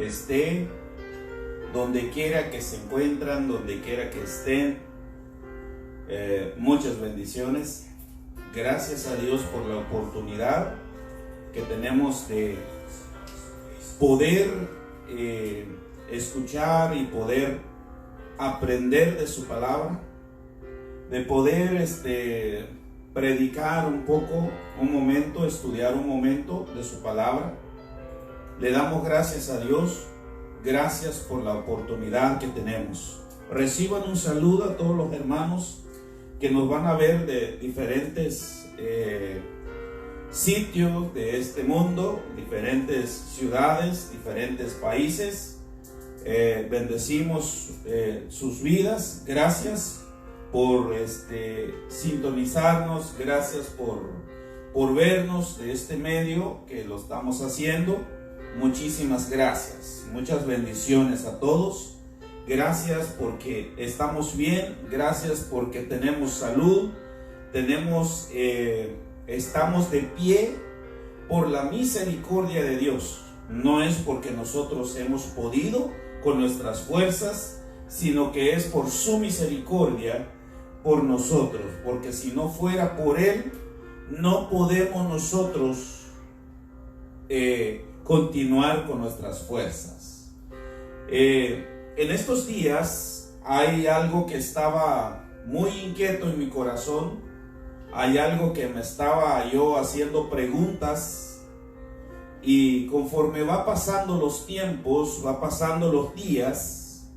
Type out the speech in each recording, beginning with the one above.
esté, donde quiera que se encuentran, donde quiera que estén. Muchas bendiciones. Gracias a Dios por la oportunidad que tenemos de poder escuchar y poder aprender de su palabra, de poder predicar un poco, un momento, estudiar un momento de su palabra. Le damos gracias a Dios, gracias por la oportunidad que tenemos. Reciban un saludo a todos los hermanos que nos van a ver de diferentes sitios de este mundo, diferentes ciudades, diferentes países. Bendecimos sus vidas. Gracias por sintonizarnos, gracias por vernos de este medio que lo estamos haciendo. Muchísimas gracias, muchas bendiciones a todos. Gracias porque estamos bien, gracias porque tenemos salud, estamos de pie por la misericordia de Dios. No es porque nosotros hemos podido con nuestras fuerzas, sino que es por su misericordia por nosotros, porque si no fuera por Él, no podemos nosotros continuar con nuestras fuerzas. En estos días hay algo que estaba muy inquieto en mi corazón, hay algo que me estaba yo haciendo preguntas, y conforme va pasando los tiempos, va pasando los días,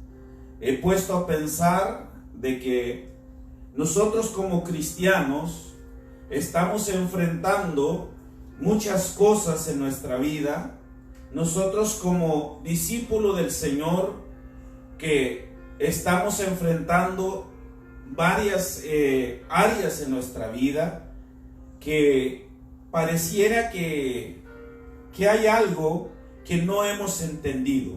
he puesto a pensar de que nosotros como cristianos estamos enfrentando muchas cosas en nuestra vida. Nosotros como discípulos del Señor que estamos enfrentando varias áreas en nuestra vida que pareciera que hay algo que no hemos entendido.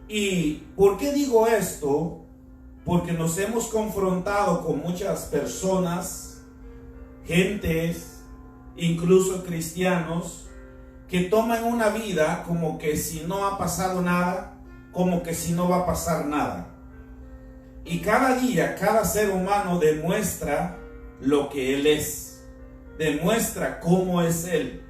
¿Y por qué digo esto? Porque nos hemos confrontado con muchas personas, gentes, incluso cristianos, que toman una vida como que si no ha pasado nada, como que si no va a pasar nada. Y cada día, cada ser humano demuestra lo que él es, demuestra cómo es él,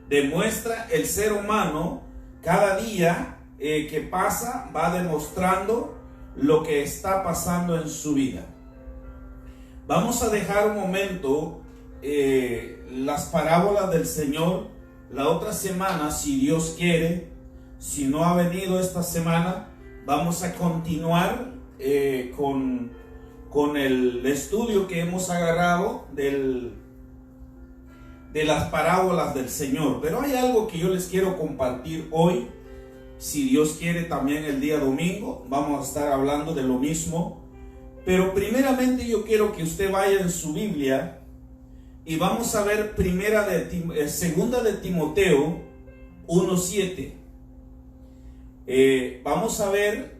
demuestra el ser humano. Cada día que pasa va demostrando lo que está pasando en su vida. Vamos a dejar un momento las parábolas del Señor. La otra semana, si Dios quiere, si no ha venido esta semana, vamos a continuar con el estudio que hemos agarrado de las parábolas del Señor. Pero hay algo que yo les quiero compartir hoy. Si Dios quiere, también el día domingo vamos a estar hablando de lo mismo. Pero primeramente yo quiero que usted vaya en su Biblia y vamos a ver segunda de Timoteo 1:7. Vamos a ver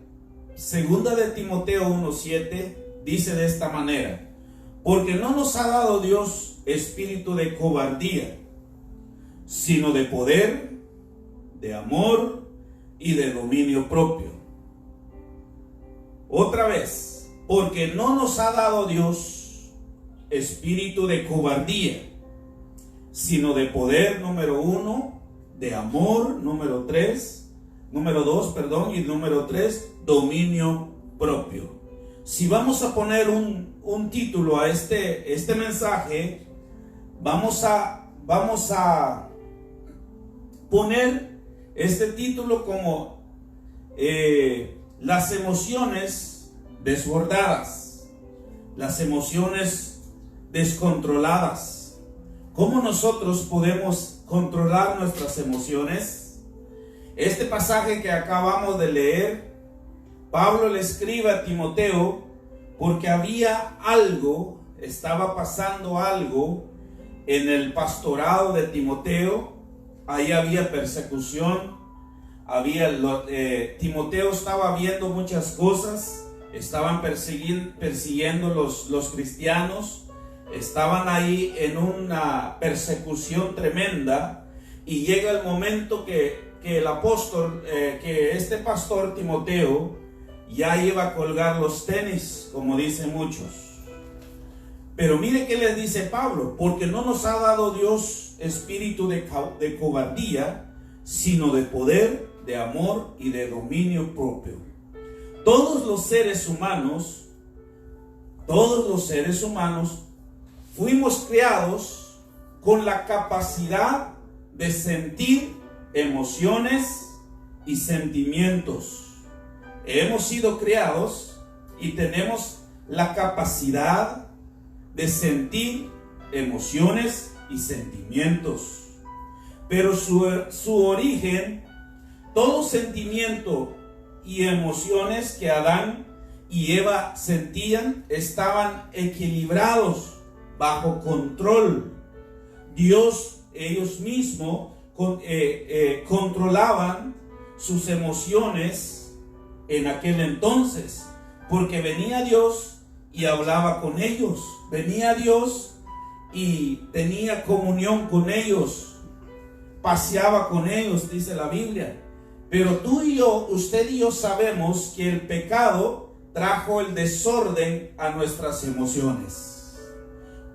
segunda de Timoteo 1:7. Dice de esta manera: porque no nos ha dado Dios espíritu de cobardía, sino de poder, de amor y de dominio propio. Otra vez, porque no nos ha dado Dios espíritu de cobardía, sino de poder, número 1, de amor, número 2, y número 3, dominio propio. Si vamos a poner un título a este mensaje, vamos a poner este título como las emociones desbordadas, las emociones descontroladas. ¿Cómo nosotros podemos controlar nuestras emociones? Este pasaje que acabamos de leer, Pablo le escribe a Timoteo porque estaba pasando algo en el pastorado de Timoteo. Ahí había persecución, Timoteo estaba viendo muchas cosas, estaban persiguiendo los cristianos, estaban ahí en una persecución tremenda, y llega el momento que que el apóstol, que este pastor Timoteo ya iba a colgar los tenis, como dicen muchos. Pero mire qué les dice Pablo: porque no nos ha dado Dios espíritu de cobardía, sino de poder, de amor y de dominio propio. Todos los seres humanos fuimos creados con la capacidad de sentir emociones y sentimientos. Hemos sido creados y tenemos la capacidad de sentir emociones y sentimientos. Pero su origen, todo sentimiento y emociones que Adán y Eva sentían, estaban equilibrados, bajo control. Dios, ellos mismos controlaban sus emociones en aquel entonces, porque venía Dios y hablaba con ellos, venía Dios y tenía comunión con ellos, paseaba con ellos, dice la Biblia. Pero tú y yo, usted y yo sabemos que el pecado trajo el desorden a nuestras emociones.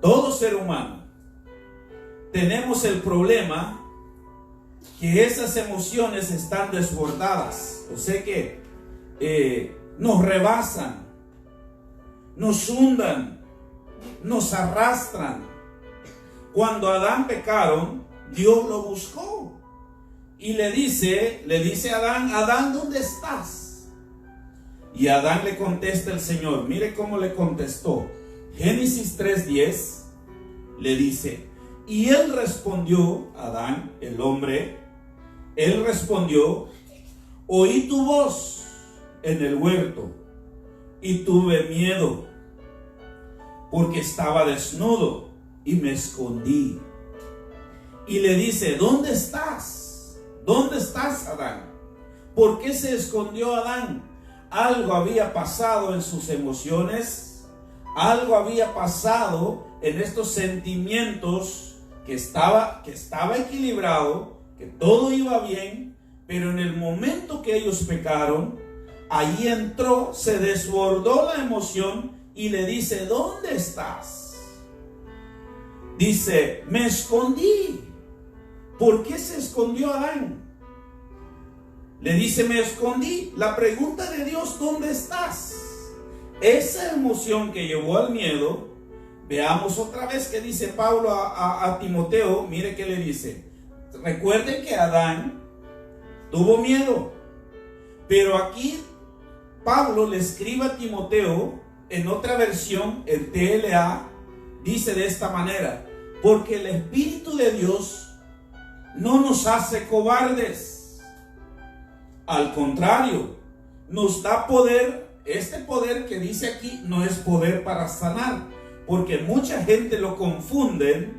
Todo ser humano tenemos el problema que esas emociones están desbordadas, o sea que nos rebasan, nos hundan, nos arrastran. Cuando Adán pecaron, Dios lo buscó y le dice a Adán: Adán, ¿dónde estás? Y a Adán le contesta el Señor. Mire cómo le contestó. Génesis 3:10 le dice: y él respondió, Adán, el hombre, él respondió: oí tu voz en el huerto y tuve miedo, porque estaba desnudo y me escondí. Y le dice: ¿dónde estás? ¿Dónde estás, Adán? ¿Por qué se escondió Adán? Algo había pasado en sus emociones, algo había pasado en estos sentimientos, que estaba equilibrado, que todo iba bien, pero en el momento que ellos pecaron, ahí entró, se desbordó la emoción y le dice: ¿dónde estás? Dice: me escondí. ¿Por qué se escondió Adán? Le dice: me escondí. La pregunta de Dios: ¿dónde estás? Esa emoción que llevó al miedo. Veamos otra vez que dice Pablo a Timoteo. Mire que le dice. Recuerden que Adán tuvo miedo, pero aquí Pablo le escribe a Timoteo en otra versión, el TLA, dice de esta manera: porque el Espíritu de Dios no nos hace cobardes, al contrario, nos da poder. Este poder que dice aquí no es poder para sanar, porque mucha gente lo confunde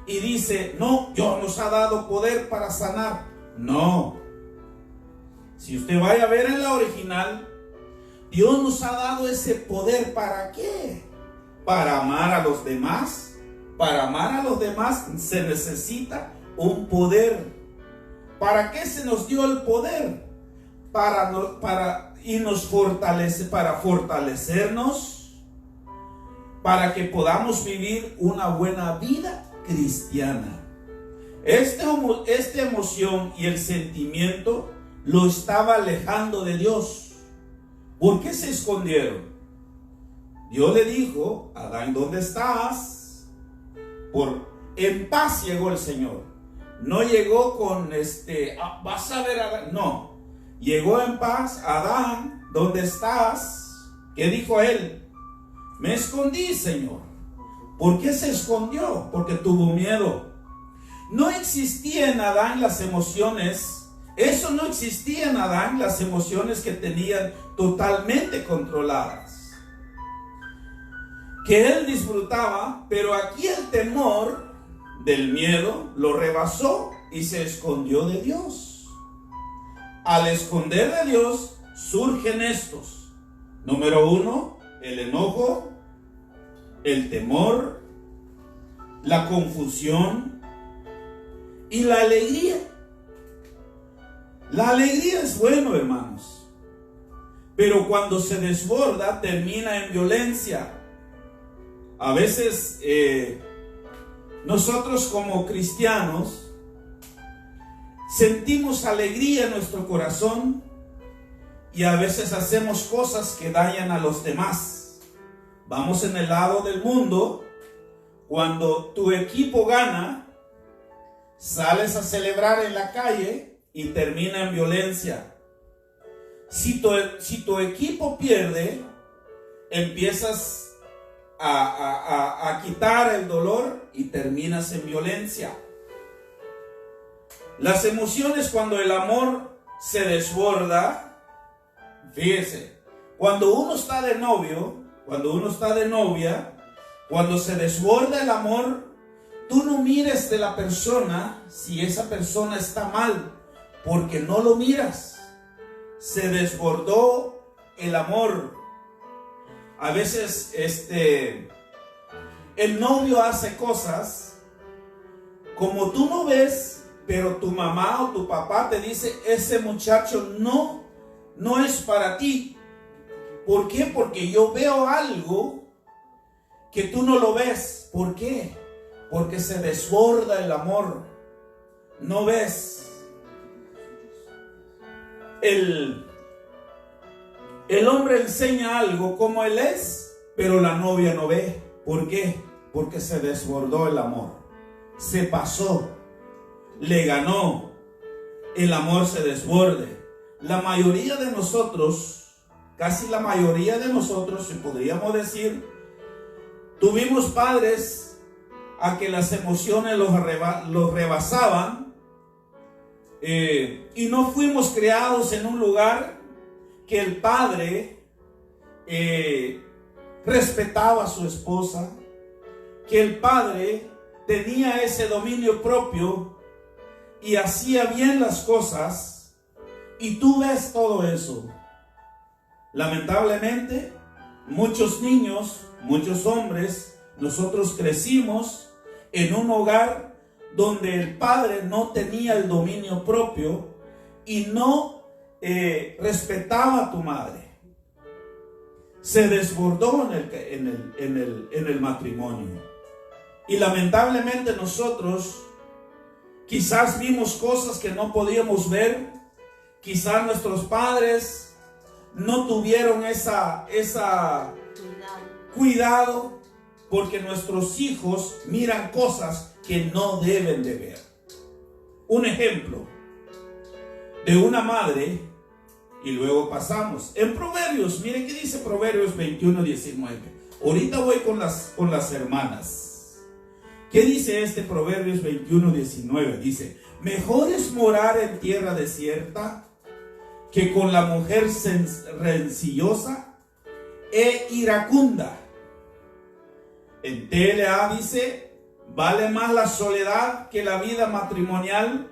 y dice: no, Dios nos ha dado poder para sanar. No. Si usted vaya a ver en la original, Dios nos ha dado ese poder. ¿Para qué? Para amar a los demás. Para amar a los demás se necesita un poder. ¿Para qué se nos dio el poder? Para fortalecernos, para que podamos vivir una buena vida cristiana. Esta emoción y el sentimiento lo estaba alejando de Dios. ¿Por qué se escondieron? Dios le dijo: Adán, ¿dónde estás? En paz llegó el Señor. No llegó con vas a ver a Adán. No, llegó en paz. Adán, ¿dónde estás? ¿Qué dijo él? Me escondí, Señor. ¿Por qué se escondió? Porque tuvo miedo. No existía en Adán las emociones. Eso no existía en Adán, las emociones que tenían totalmente controladas, que él disfrutaba. Pero aquí el temor del miedo lo rebasó y se escondió de Dios. Al esconder de Dios surgen estos. Número 1, el enojo, el temor, la confusión y la alegría. La alegría es bueno, hermanos, pero cuando se desborda termina en violencia. A veces nosotros como cristianos sentimos alegría en nuestro corazón y a veces hacemos cosas que dañan a los demás. Vamos en el lado del mundo, cuando tu equipo gana, sales a celebrar en la calle y termina en violencia. Si tu equipo pierde, empiezas a quitar el dolor y terminas en violencia. Las emociones, cuando el amor se desborda, fíjese, cuando uno está de novio, cuando uno está de novia, cuando se desborda el amor, tú no mires de la persona si esa persona está mal, porque no lo miras. Se desbordó el amor. A veces el novio hace cosas como tú no ves, pero tu mamá o tu papá te dice: ese muchacho no es para ti. ¿Por qué? Porque yo veo algo que tú no lo ves. ¿Por qué? Porque se desborda el amor. No ves. El hombre enseña algo como él es, pero la novia no ve. ¿Por qué? Porque se desbordó el amor. Se pasó. Le ganó. El amor se desborde. La mayoría de nosotros, casi la mayoría de nosotros, si podríamos decir, tuvimos padres a que las emociones los rebasaban, y no fuimos criados en un lugar que el padre respetaba a su esposa, que el padre tenía ese dominio propio y hacía bien las cosas, y tú ves todo eso. Lamentablemente, muchos niños, muchos hombres, nosotros crecimos en un hogar donde el padre no tenía el dominio propio y no respetaba a tu madre. Se desbordó en el matrimonio. Y lamentablemente nosotros quizás vimos cosas que no podíamos ver. Quizás nuestros padres no tuvieron esa cuidado, porque nuestros hijos miran cosas que no deben de ver. Un ejemplo de una madre, y luego pasamos en Proverbios. Miren qué dice Proverbios 21:19. Ahorita voy con las hermanas. ¿Qué dice Proverbios 21:19? Dice: mejor es morar en tierra desierta que con la mujer rencillosa e iracunda. En TLA dice: vale más la soledad que la vida matrimonial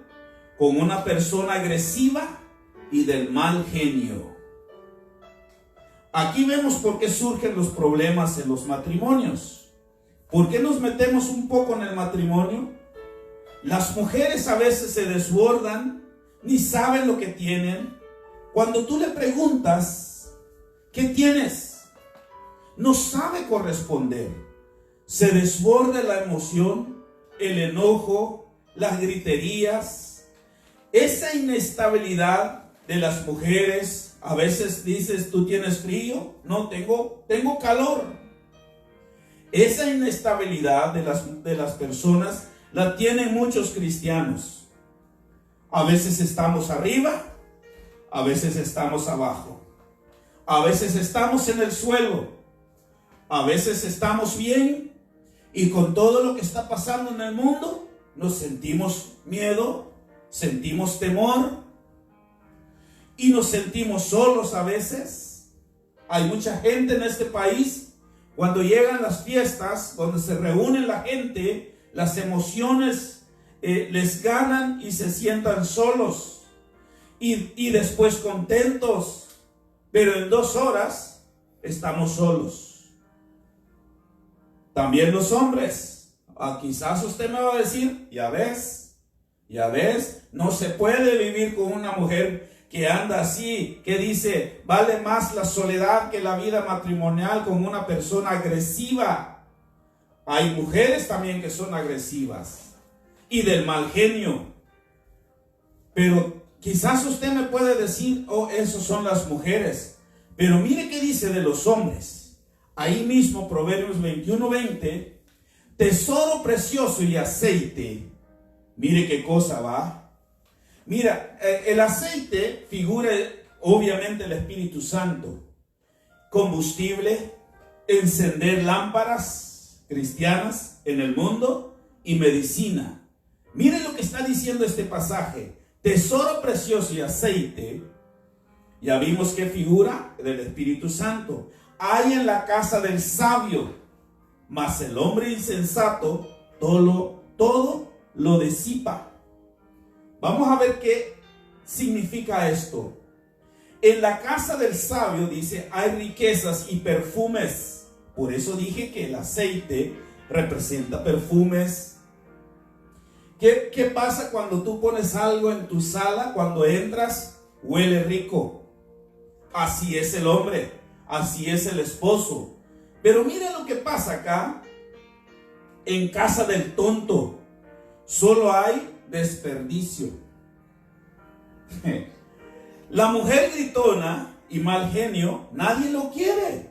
con una persona agresiva y del mal genio. Aquí vemos por qué surgen los problemas en los matrimonios. ¿Por qué nos metemos un poco en el matrimonio? Las mujeres a veces se desbordan, ni saben lo que tienen. Cuando tú le preguntas: ¿qué tienes?, no sabe corresponder. Se desborda la emoción, el enojo, las griterías, esa inestabilidad de las mujeres. A veces dices: ¿tú tienes frío? No, tengo calor. Esa inestabilidad de las personas la tienen muchos cristianos. A veces estamos arriba, a veces estamos abajo, a veces estamos en el suelo, a veces estamos bien, y con todo lo que está pasando en el mundo nos sentimos miedo, sentimos temor y nos sentimos solos a veces. Hay mucha gente en este país, cuando llegan las fiestas, cuando se reúne la gente, las emociones les ganan y se sientan solos y después contentos, pero en 2 horas estamos solos. También los hombres. Quizás usted me va a decir: ya ves, Ya ves, no se puede vivir con una mujer que anda así, que dice, vale más la soledad que la vida matrimonial con una persona agresiva. Hay mujeres también que son agresivas y del mal genio. Pero quizás usted me puede decir, oh, esos son las mujeres. Pero mire qué dice de los hombres. Ahí mismo, Proverbios 21:20, tesoro precioso y aceite. Mire qué cosa va. Mira, el aceite figura obviamente el Espíritu Santo. Combustible, encender lámparas cristianas en el mundo y medicina. Mire lo que está diciendo este pasaje. Tesoro precioso y aceite. Ya vimos que figura del Espíritu Santo. Hay en la casa del sabio, mas el hombre insensato todo lo disipa. Vamos a ver qué significa esto. En la casa del sabio, dice, hay riquezas y perfumes. Por eso dije que el aceite representa perfumes. ¿Qué pasa cuando tú pones algo en tu sala? Cuando entras, huele rico. Así es el hombre, así es el esposo. Pero mira lo que pasa acá. En casa del tonto solo hay desperdicio. La mujer gritona y mal genio, nadie lo quiere.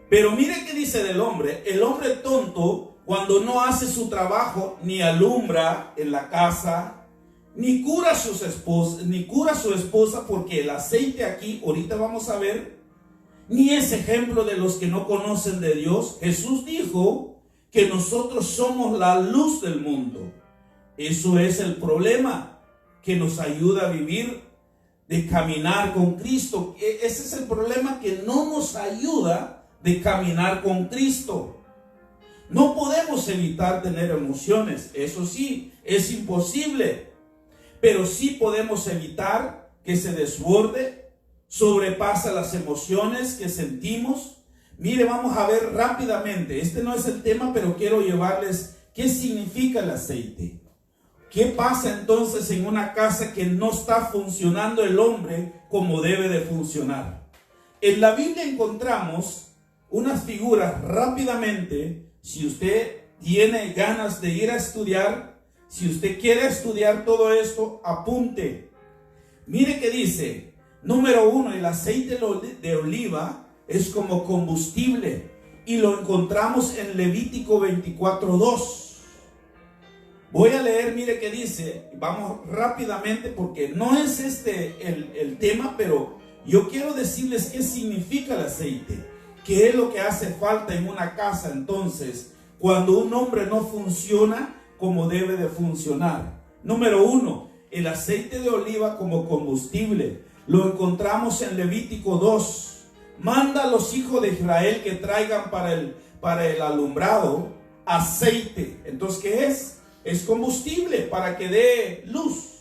Pero mire qué dice del hombre. El hombre tonto, cuando no hace su trabajo, ni alumbra en la casa, ni cura a su esposa, porque el aceite aquí, ahorita vamos a ver, ni es ejemplo de los que no conocen de Dios. Jesús dijo que nosotros somos la luz del mundo. Eso es el problema que nos ayuda a vivir, de caminar con Cristo. Ese es el problema que no nos ayuda de caminar con Cristo. No podemos evitar tener emociones, eso sí, es imposible. Pero sí podemos evitar que se desborde, sobrepasa las emociones que sentimos. Mire, vamos a ver rápidamente. Este no es el tema, pero quiero llevarles qué significa el aceite. ¿Qué pasa entonces en una casa que no está funcionando el hombre como debe de funcionar? En la Biblia encontramos unas figuras rápidamente. Si usted tiene ganas de ir a estudiar, si usted quiere estudiar todo esto, apunte. Mire que dice, número 1, el aceite de oliva es como combustible y lo encontramos en Levítico 24:2. Voy a leer, mire que dice, vamos rápidamente porque no es el tema, pero yo quiero decirles qué significa el aceite, qué es lo que hace falta en una casa entonces, cuando un hombre no funciona como debe de funcionar. Número 1, el aceite de oliva como combustible, lo encontramos en Levítico 2. Manda a los hijos de Israel que traigan para el alumbrado aceite. Entonces, ¿qué es? Es combustible para que dé luz.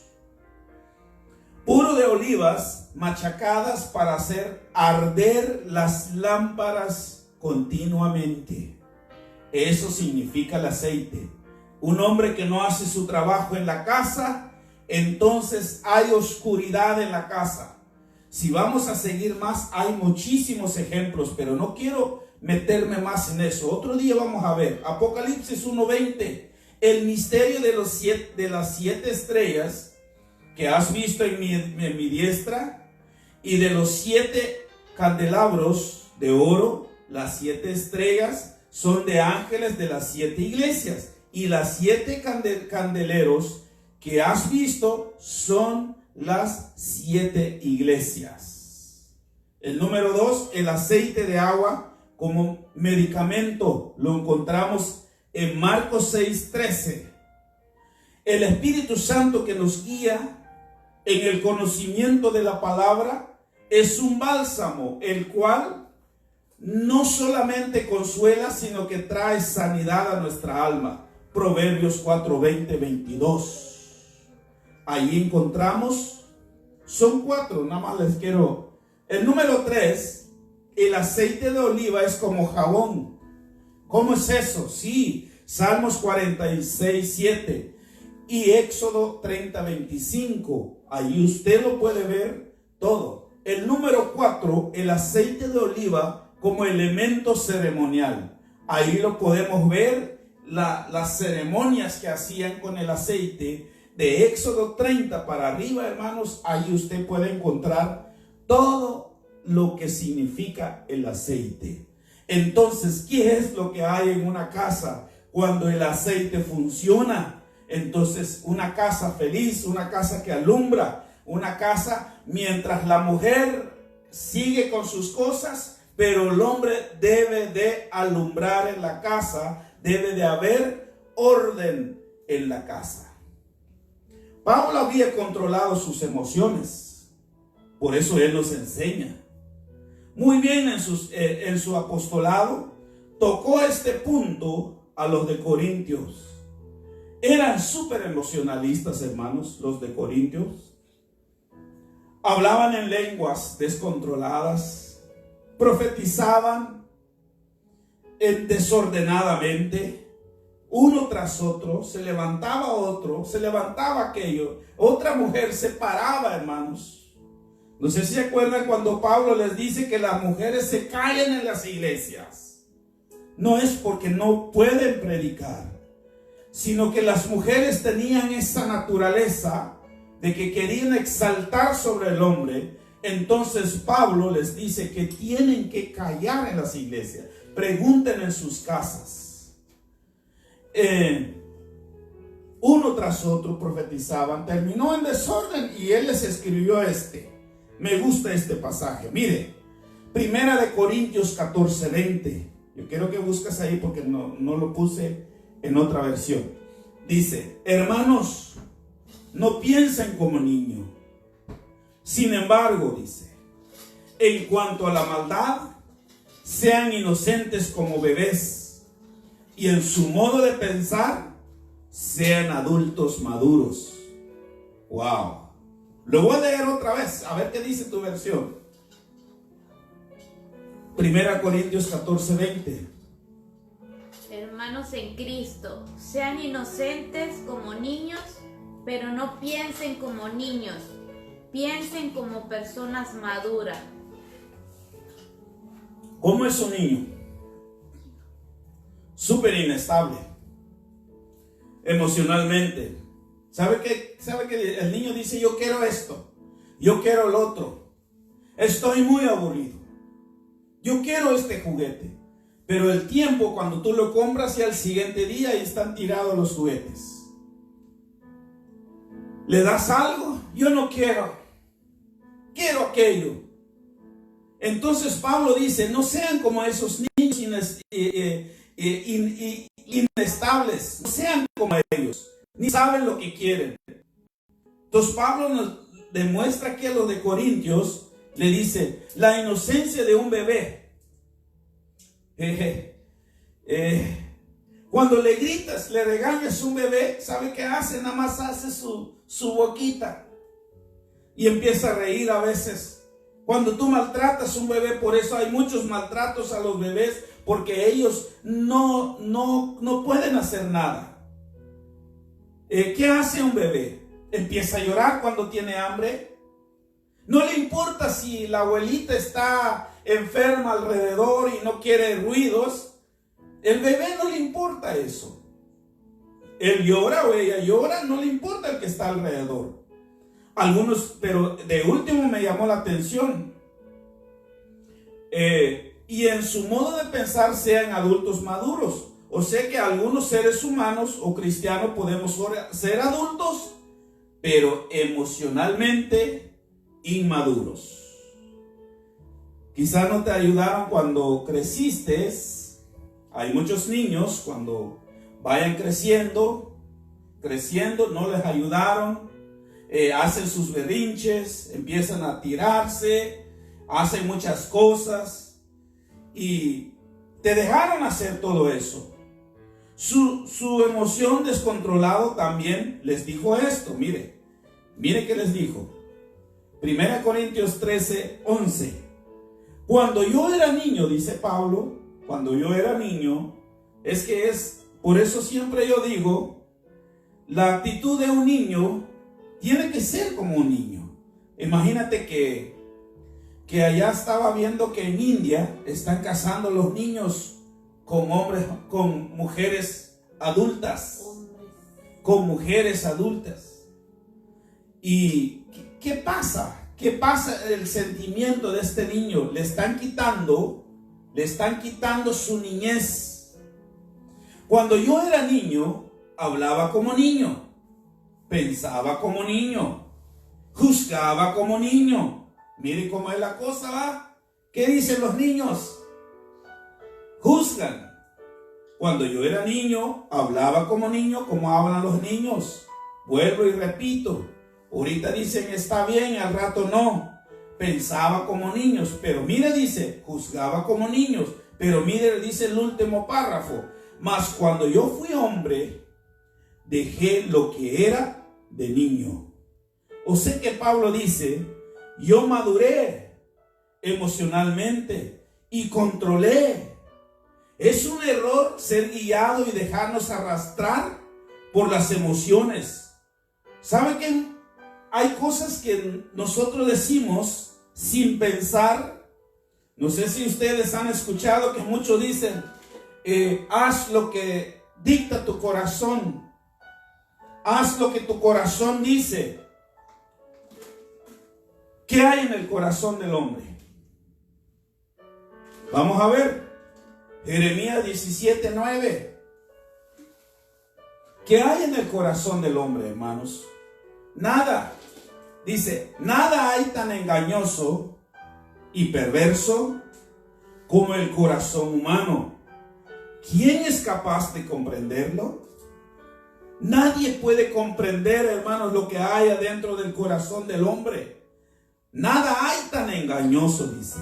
Puro de olivas machacadas para hacer arder las lámparas continuamente. Eso significa el aceite. Un hombre que no hace su trabajo en la casa, entonces hay oscuridad en la casa. Si vamos a seguir más, hay muchísimos ejemplos, pero no quiero meterme más en eso. Otro día vamos a ver Apocalipsis 1:20. El misterio de las 7 estrellas que has visto en mi diestra, y de los 7 candelabros de oro. Las 7 estrellas son de ángeles de las 7 iglesias, y las 7 candeleros que has visto son las 7 iglesias. El número 2, el aceite de agua como medicamento, lo encontramos en Marcos 6:13. El Espíritu Santo que nos guía en el conocimiento de la palabra es un bálsamo, el cual no solamente consuela, sino que trae sanidad a nuestra alma. Proverbios 4:20-22. Ahí encontramos, son 4, nada más les quiero. El número 3, el aceite de oliva es como jabón. ¿Cómo es eso? Sí, Salmos 46:7. y Éxodo 30:25. Ahí usted lo puede ver todo. El número 4, el aceite de oliva como elemento ceremonial. Ahí lo podemos ver, las ceremonias que hacían con el aceite. De Éxodo 30 para arriba, hermanos, ahí usted puede encontrar todo lo que significa el aceite. Entonces, ¿qué es lo que hay en una casa cuando el aceite funciona? Entonces, una casa feliz, una casa que alumbra, una casa mientras la mujer sigue con sus cosas, pero el hombre debe de alumbrar en la casa, debe de haber orden en la casa. Pablo había controlado sus emociones, por eso él nos enseña. Muy bien en su apostolado, tocó este punto a los de Corintios. Eran súper emocionalistas, hermanos, los de Corintios. Hablaban en lenguas descontroladas, profetizaban desordenadamente, uno tras otro, se levantaba otro, se levantaba aquello, otra mujer se paraba, hermanos. No sé si se acuerdan cuando Pablo les dice que las mujeres se callan en las iglesias. No es porque no pueden predicar, sino que las mujeres tenían esa naturaleza de que querían exaltar sobre el hombre. Entonces Pablo les dice que tienen que callar en las iglesias. Pregunten en sus casas. Uno tras otro profetizaban, terminó en desorden y él les escribió me gusta este pasaje, mire, 1 Corintios 14:20, yo quiero que busques ahí porque no lo puse en otra versión. Dice: hermanos, no piensen como niños, sin embargo, dice, en cuanto a la maldad, sean inocentes como bebés, y en su modo de pensar, sean adultos maduros. Wow. Lo voy a leer otra vez, a ver qué dice tu versión. 1 Corintios 14:20. Hermanos en Cristo, sean inocentes como niños, pero no piensen como niños, piensen como personas maduras. ¿Cómo es un niño? Súper inestable emocionalmente. ¿Sabe que el niño dice: yo quiero esto, yo quiero el otro, estoy muy aburrido, yo quiero este juguete? Pero el tiempo, cuando tú lo compras, y al siguiente día ahí están tirados los juguetes. Le das algo: yo no quiero, quiero aquello. Entonces Pablo dice: no sean como esos niños inestables, no sean como ellos, ni saben lo que quieren. Entonces Pablo nos demuestra que a los de Corintios le dice: la inocencia de un bebé. Cuando le gritas, le regañas a un bebé, ¿sabe qué hace? Nada más hace su boquita y empieza a reír a veces. Cuando tú maltratas a un bebé, por eso hay muchos maltratos a los bebés, porque ellos no pueden hacer nada. ¿Qué hace un bebé? Empieza a llorar cuando tiene hambre. No le importa si la abuelita está enferma alrededor y no quiere ruidos. El bebé no le importa eso. Él llora o ella llora, no le importa el que está alrededor. Algunos, pero de último me llamó la atención. Y en su modo de pensar sean adultos maduros. O sea que algunos seres humanos o cristianos podemos ser adultos, pero emocionalmente inmaduros. Quizás no te ayudaron cuando creciste. Hay muchos niños cuando vayan creciendo, no les ayudaron. Hacen sus berrinches, empiezan a tirarse, hacen muchas cosas y te dejaron hacer todo eso. Su emoción descontrolado también les dijo esto. Mire que les dijo. 1 Corintios 13:11. Cuando yo era niño, dice Pablo, cuando yo era niño, por eso siempre yo digo, la actitud de un niño tiene que ser como un niño. Imagínate que allá estaba viendo que en India están casando los niños con hombres, con mujeres adultas. Con mujeres adultas. ¿Y qué pasa? ¿Qué pasa el sentimiento de este niño? Le están quitando su niñez. Cuando yo era niño, hablaba como niño, pensaba como niño, juzgaba como niño. Mire cómo es la cosa, ¿va? ¿Qué dicen los niños? Juzgan. Cuando yo era niño, hablaba como niño, como hablan los niños. Vuelvo y repito. Ahorita dicen está bien, al rato no. Pensaba como niños, pero mire, dice, juzgaba como niños. Pero mire, dice el último párrafo. Mas cuando yo fui hombre, dejé lo que era de niño. O sea que Pablo dice, yo maduré emocionalmente y controlé. Es un error ser guiado y dejarnos arrastrar por las emociones. ¿Sabe qué? Hay cosas que nosotros decimos sin pensar. No sé si ustedes han escuchado que muchos dicen, haz lo que dicta tu corazón. Haz lo que tu corazón dice. ¿Qué hay en el corazón del hombre? Vamos a ver. Jeremías 17:9. ¿Qué hay en el corazón del hombre, hermanos? Nada. Dice, nada hay tan engañoso y perverso como el corazón humano. ¿Quién es capaz de comprenderlo? Nadie puede comprender, hermanos, lo que hay adentro del corazón del hombre. Nada hay tan engañoso, dice.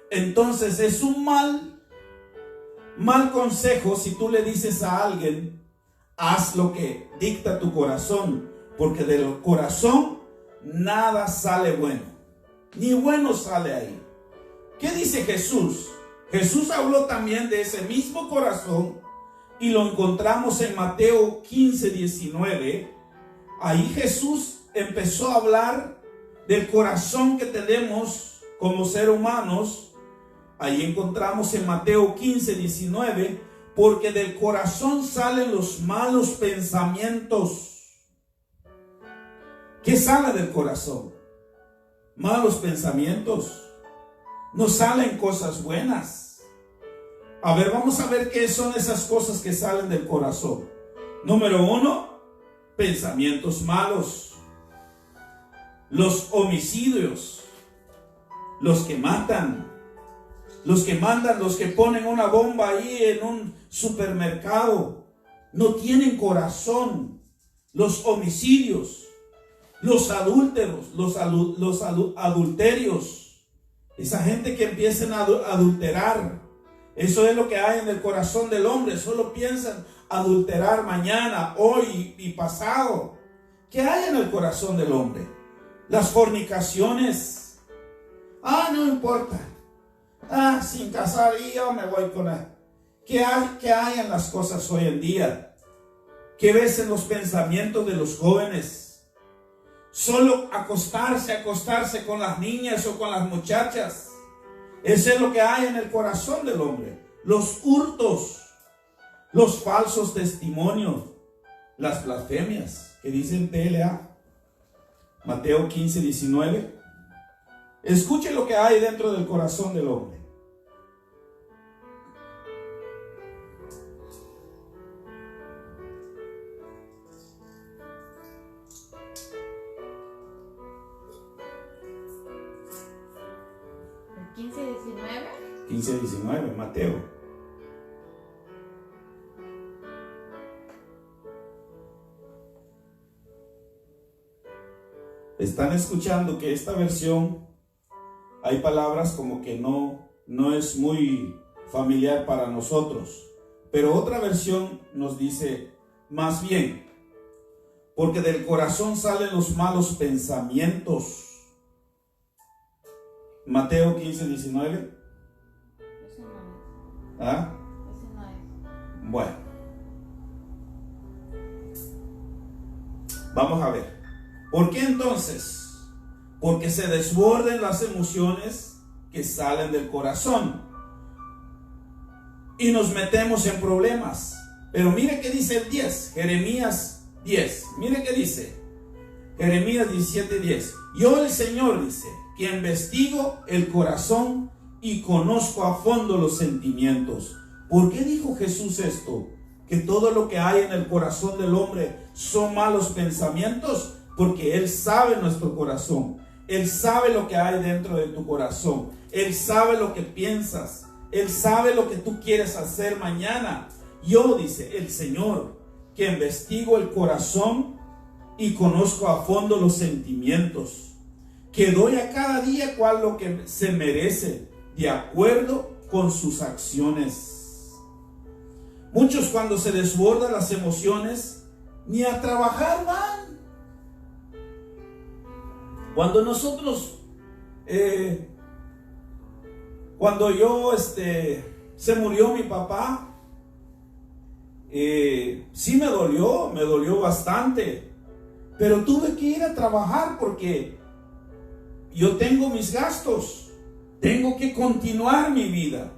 Entonces es un mal consejo si tú le dices a alguien, haz lo que dicta tu corazón, porque del corazón nada sale bueno, ni bueno sale ahí. ¿Qué dice Jesús? Jesús habló también de ese mismo corazón y lo encontramos en Mateo 15:19. Ahí Jesús empezó a hablar del corazón que tenemos como seres humanos. Ahí encontramos en Mateo 15:19, porque del corazón salen los malos pensamientos. ¿Qué sale del corazón? Malos pensamientos. No salen cosas buenas. A ver, vamos a ver qué son esas cosas que salen del corazón. Número 1, pensamientos malos. Los homicidios, los que matan, los que mandan, los que ponen una bomba ahí en un supermercado, no tienen corazón. Los homicidios, los adúlteros, los adulterios, esa gente que empiezan a adulterar, eso es lo que hay en el corazón del hombre. Solo piensan adulterar mañana, hoy y pasado. ¿Qué hay en el corazón del hombre? Las fornicaciones. No importa. Sin casar y yo me voy con él. ¿Qué hay en las cosas hoy en día? ¿Qué ves en los pensamientos de los jóvenes? Solo acostarse con las niñas o con las muchachas. Eso es lo que hay en el corazón del hombre. Los hurtos, los falsos testimonios, las blasfemias que dicen PLA. Mateo 15:19. Escuche lo que hay dentro del corazón del hombre. ¿El 15:19? 15:19, Mateo. Están escuchando que esta versión hay palabras como que no es muy familiar para nosotros, pero otra versión nos dice más bien, porque del corazón salen los malos pensamientos. Mateo 15:19. Ese no es. ¿Ah? Ese no es. Bueno. Vamos a ver. ¿Por qué entonces? Porque se desborden las emociones que salen del corazón y nos metemos en problemas. Pero mire qué dice el 10, Jeremías 10. Mire qué dice Jeremías 17:10. Yo, el Señor, dice, que investigo el corazón y conozco a fondo los sentimientos. ¿Por qué dijo Jesús esto? Que todo lo que hay en el corazón del hombre son malos pensamientos, porque Él sabe nuestro corazón. Él sabe lo que hay dentro de tu corazón. Él sabe lo que piensas. Él sabe lo que tú quieres hacer mañana. Yo, dice el Señor, que investigo el corazón y conozco a fondo los sentimientos, que doy a cada día cual lo que se merece, de acuerdo con sus acciones. Muchos, cuando se desbordan las emociones, ni a trabajar van. Cuando nosotros, se murió mi papá, sí me dolió bastante, pero tuve que ir a trabajar porque yo tengo mis gastos, tengo que continuar mi vida.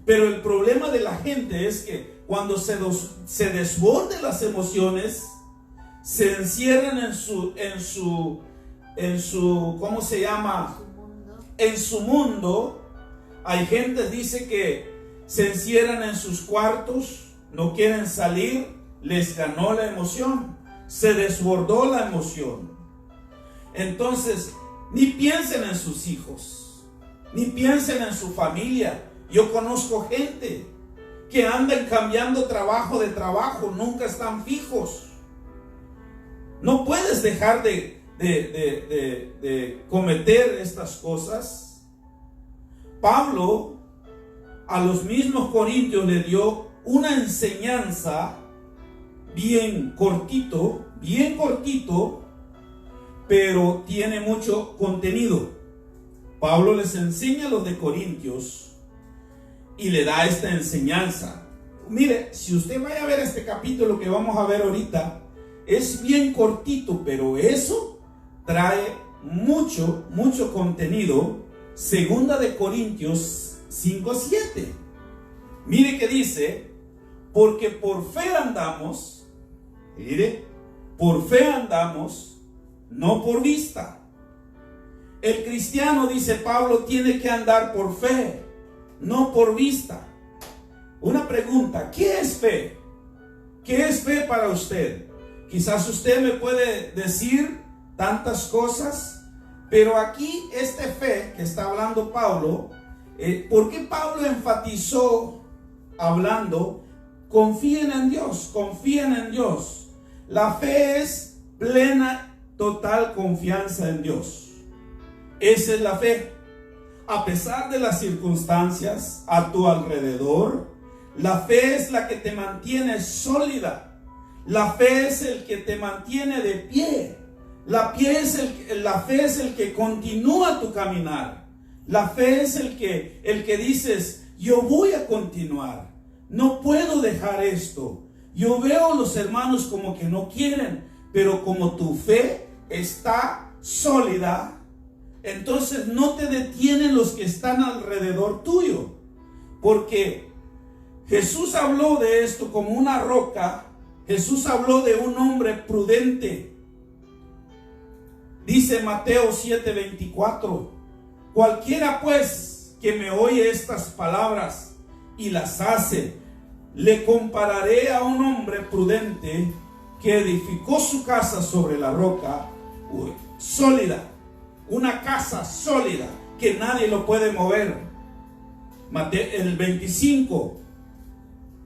Pero el problema de la gente es que cuando se desborden las emociones, se encierran en su ¿cómo se llama? En su mundo. Hay gente, dice, que se encierran en sus cuartos, no quieren salir, les ganó la emoción, se desbordó la emoción. Entonces, ni piensen en sus hijos, ni piensen en su familia. Yo conozco gente que andan cambiando trabajo de trabajo, nunca están fijos. No puedes dejar de cometer estas cosas. Pablo a los mismos corintios le dio una enseñanza bien cortito, pero tiene mucho contenido. Pablo les enseña a los de Corintios y le da esta enseñanza. Mire, si usted vaya a ver este capítulo que vamos a ver ahorita, es bien cortito, pero eso trae mucho contenido. Segunda de Corintios 5:7. Mire que dice, porque por fe andamos, no por vista. El cristiano, dice Pablo, tiene que andar por fe, no por vista. Una pregunta, ¿qué es fe? ¿Qué es fe para usted? Quizás usted me puede decir tantas cosas, pero aquí esta fe que está hablando Pablo, ¿por qué Pablo enfatizó hablando, confíen en Dios, confíen en Dios? La fe es plena, total confianza en Dios. Esa es la fe. A pesar de las circunstancias a tu alrededor, la fe es la que te mantiene sólida. La fe es el que te mantiene de pie. La fe es el que continúa tu caminar. La fe es el que dices, yo voy a continuar. No puedo dejar esto. Yo veo a los hermanos como que no quieren, pero como tu fe está sólida, entonces no te detienen los que están alrededor tuyo. Porque Jesús habló de esto como una roca. Jesús habló de un hombre prudente. Dice Mateo 7:24, cualquiera pues que me oye estas palabras y las hace, le compararé a un hombre prudente que edificó su casa sobre la roca sólida. Una casa sólida que nadie lo puede mover. El 25,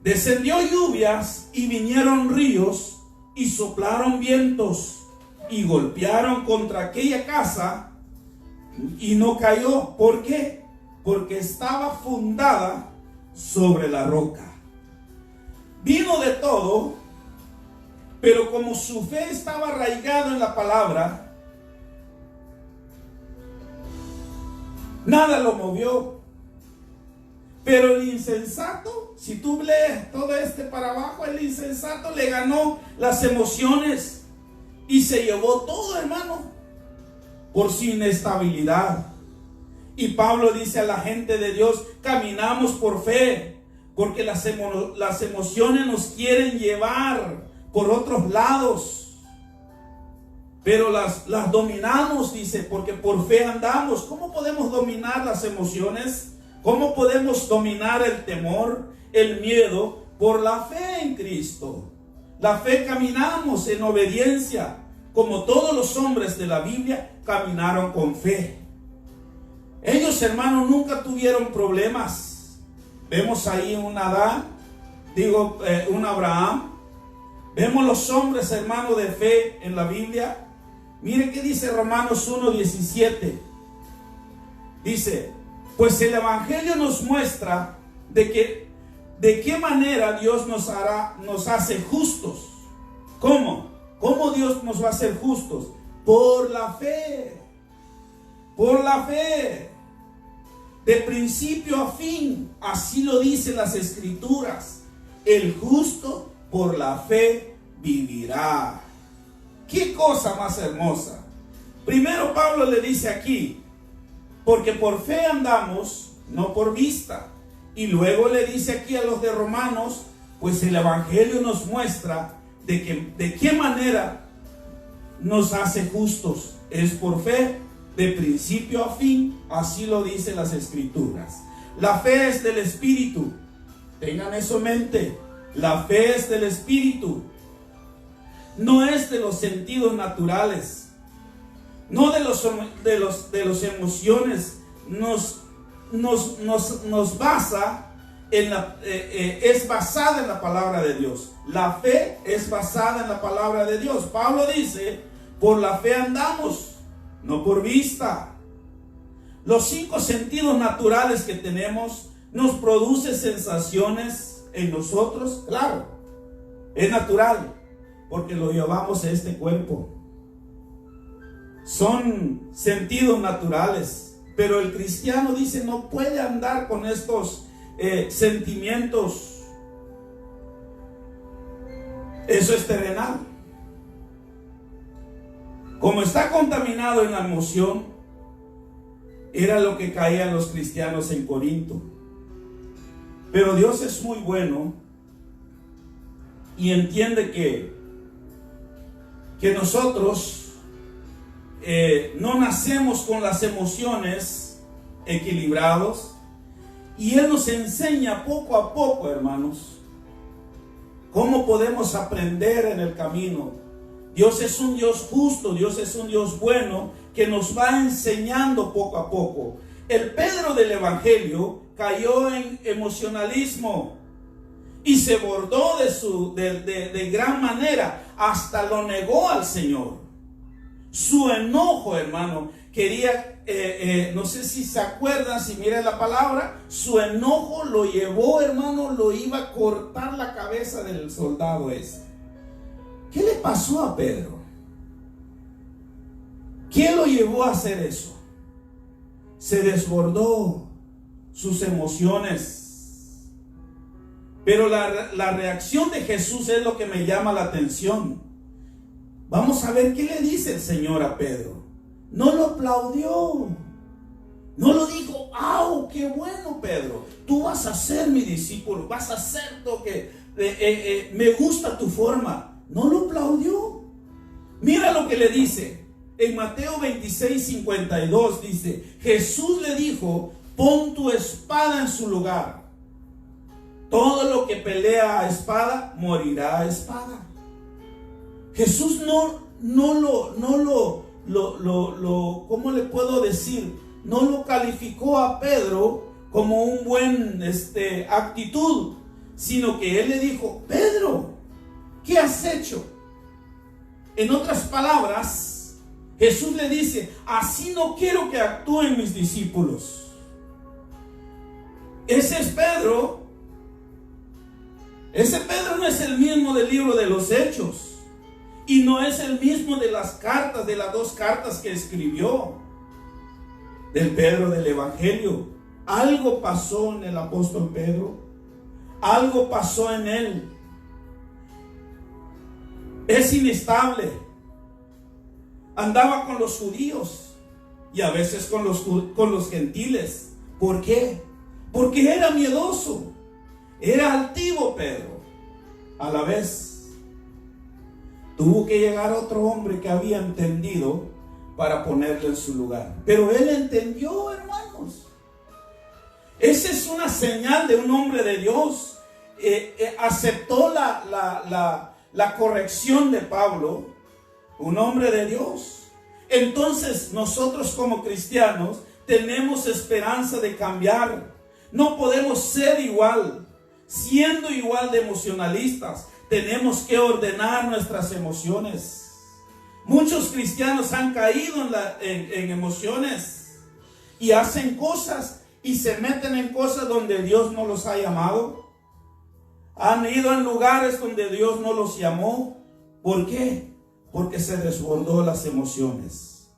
descendió lluvias y vinieron ríos y soplaron vientos y golpearon contra aquella casa y no cayó. ¿Por qué? Porque estaba fundada sobre la roca. Vino de todo, pero como su fe estaba arraigada en la palabra, nada lo movió. Pero el insensato, si tú lees todo para abajo, el insensato le ganó las emociones y se llevó todo, hermano, por su inestabilidad. Y Pablo dice a la gente de Dios: caminamos por fe, porque las emociones nos quieren llevar por otros lados, pero las dominamos, dice, porque por fe andamos. ¿Cómo podemos dominar las emociones? ¿Cómo podemos dominar el temor, el miedo? Por la fe en Cristo. La fe, caminamos en obediencia, como todos los hombres de la Biblia caminaron con fe. Ellos, hermanos, nunca tuvieron problemas. Vemos ahí un Abraham. Vemos los hombres, hermanos, de fe en la Biblia. Mire qué dice Romanos 1:17. Dice: pues el Evangelio nos muestra de qué manera Dios nos hace justos. ¿Cómo? ¿Cómo Dios nos va a hacer justos? Por la fe. Por la fe. De principio a fin. Así lo dicen las Escrituras. El justo por la fe vivirá. ¿Qué cosa más hermosa? Primero Pablo le dice aquí: porque por fe andamos, no por vista. Y luego le dice aquí a los de Romanos: pues el Evangelio nos muestra de qué manera nos hace justos. Es por fe, de principio a fin. Así lo dicen las Escrituras. La fe es del Espíritu. Tengan eso en mente. La fe es del Espíritu. No es de los sentidos naturales. No de los emociones. Nos basa en es basada en la palabra de Dios. La fe es basada en la palabra de Dios. Pablo dice: por la fe andamos, no por vista. Los 5 sentidos naturales que tenemos nos produce sensaciones en nosotros. Claro, es natural, porque lo llevamos a este cuerpo. Son sentidos naturales. Pero el cristiano, dice, no puede andar con estos sentimientos. Eso es terrenal. Como está contaminado en la emoción, era lo que caían los cristianos en Corinto. Pero Dios es muy bueno y entiende que nosotros no nacemos con las emociones equilibrados, y Él nos enseña poco a poco, hermanos, cómo podemos aprender en el camino. Dios es un Dios justo, Dios es un Dios bueno, que nos va enseñando poco a poco. El Pedro del Evangelio cayó en emocionalismo y se bordó de gran manera, hasta lo negó al Señor. Su enojo, hermano, quería, no sé si se acuerdan, si miran la palabra, su enojo lo llevó, hermano, lo iba a cortar la cabeza del soldado ese. ¿Qué le pasó a Pedro? ¿Qué lo llevó a hacer eso? Se desbordó sus emociones. Pero la reacción de Jesús es lo que me llama la atención. Vamos a ver qué le dice el Señor a Pedro. No lo aplaudió. No lo dijo: ¡au, qué bueno, Pedro! Tú vas a ser mi discípulo, vas a hacer lo que me gusta tu forma. No lo aplaudió. Mira lo que le dice. En Mateo 26:52 dice: Jesús le dijo: pon tu espada en su lugar. Todo lo que pelea a espada morirá a espada. Jesús no lo, ¿cómo le puedo decir? No lo calificó a Pedro como un buen actitud, sino que Él le dijo: Pedro, ¿qué has hecho? En otras palabras, Jesús le dice: así no quiero que actúen mis discípulos. Ese es Pedro. Ese Pedro no es el mismo del libro de los Hechos. Y no es el mismo de las cartas, de las 2 cartas que escribió. Del Pedro del Evangelio. Algo pasó en el apóstol Pedro. Algo pasó en él. Es inestable. andaba con los judíos y a veces con los gentiles. ¿Por qué? Porque era miedoso, era altivo Pedro. A la vez tuvo que llegar otro hombre que había entendido para ponerle en su lugar. Pero él entendió, hermanos. Esa es una señal de un hombre de Dios. Aceptó la corrección de Pablo, un hombre de Dios. Entonces nosotros como cristianos tenemos esperanza de cambiar. No podemos ser igual, siendo igual de emocionalistas. Tenemos que ordenar nuestras emociones. Muchos cristianos han caído en emociones y hacen cosas y se meten en cosas donde Dios no los ha llamado. Han ido en lugares donde Dios no los llamó. ¿Por qué? Porque se desbordó las emociones.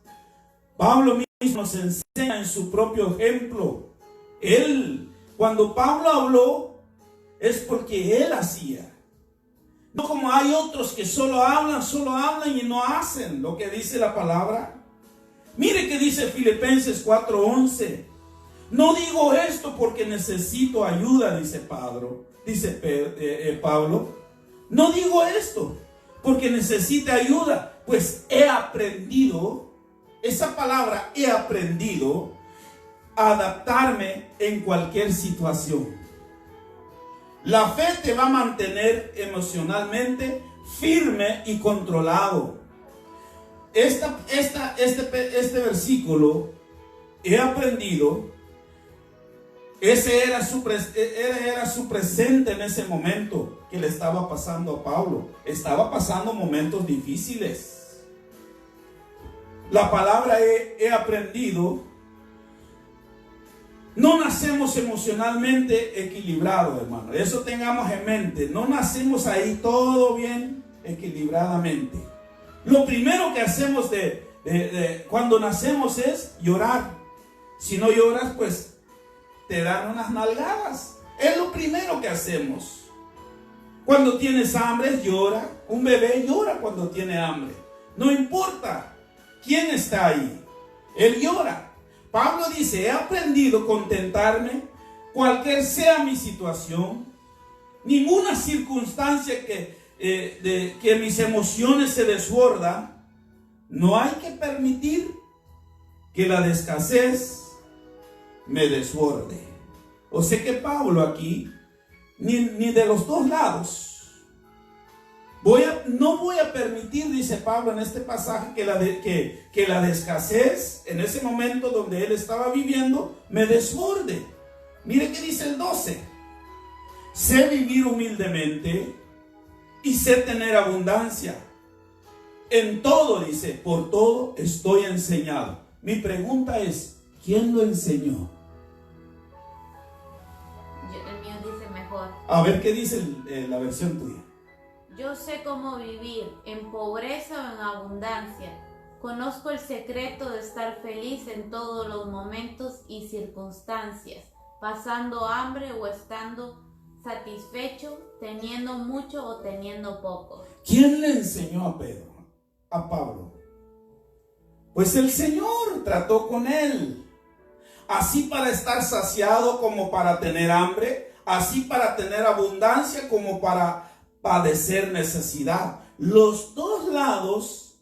Pablo mismo nos enseña en su propio ejemplo. Cuando Pablo habló, es porque él hacía. No como hay otros que solo hablan y no hacen lo que dice la palabra. Mire que dice Filipenses 4:11. No digo esto porque necesito ayuda, dice Pablo. No digo esto porque necesite ayuda, pues he aprendido, esa palabra he aprendido a adaptarme en cualquier situación. La fe te va a mantener emocionalmente firme y controlado. Este versículo, he aprendido, ese era su presente en ese momento que le estaba pasando a Pablo. Estaba pasando momentos difíciles. La palabra he aprendido. No nacemos emocionalmente equilibrados, hermano. Eso tengamos en mente. No nacemos ahí todo bien equilibradamente. Lo primero que hacemos cuando nacemos es llorar. Si no lloras, pues te dan unas nalgadas. Es lo primero que hacemos. Cuando tienes hambre, llora. Un bebé llora cuando tiene hambre. No importa quién está ahí. Él llora. Pablo dice, he aprendido a contentarme cualquier sea mi situación. Ninguna circunstancia que mis emociones se desbordan. No hay que permitir que la escasez me desborde. O sea que Pablo aquí, ni de los dos lados. No voy a permitir, dice Pablo en este pasaje, que la escasez, en ese momento donde él estaba viviendo, me desborde. Mire que dice el 12. Sé vivir humildemente y sé tener abundancia. En todo, dice, por todo estoy enseñado. Mi pregunta es, ¿quién lo enseñó? El mío dice mejor. A ver qué dice la versión tuya. Yo sé cómo vivir en pobreza o en abundancia. Conozco el secreto de estar feliz en todos los momentos y circunstancias, pasando hambre o estando satisfecho, teniendo mucho o teniendo poco. ¿Quién le enseñó a Pablo? Pues el Señor trató con él. Así para estar saciado como para tener hambre, así para tener abundancia como para padecer necesidad. Los dos lados,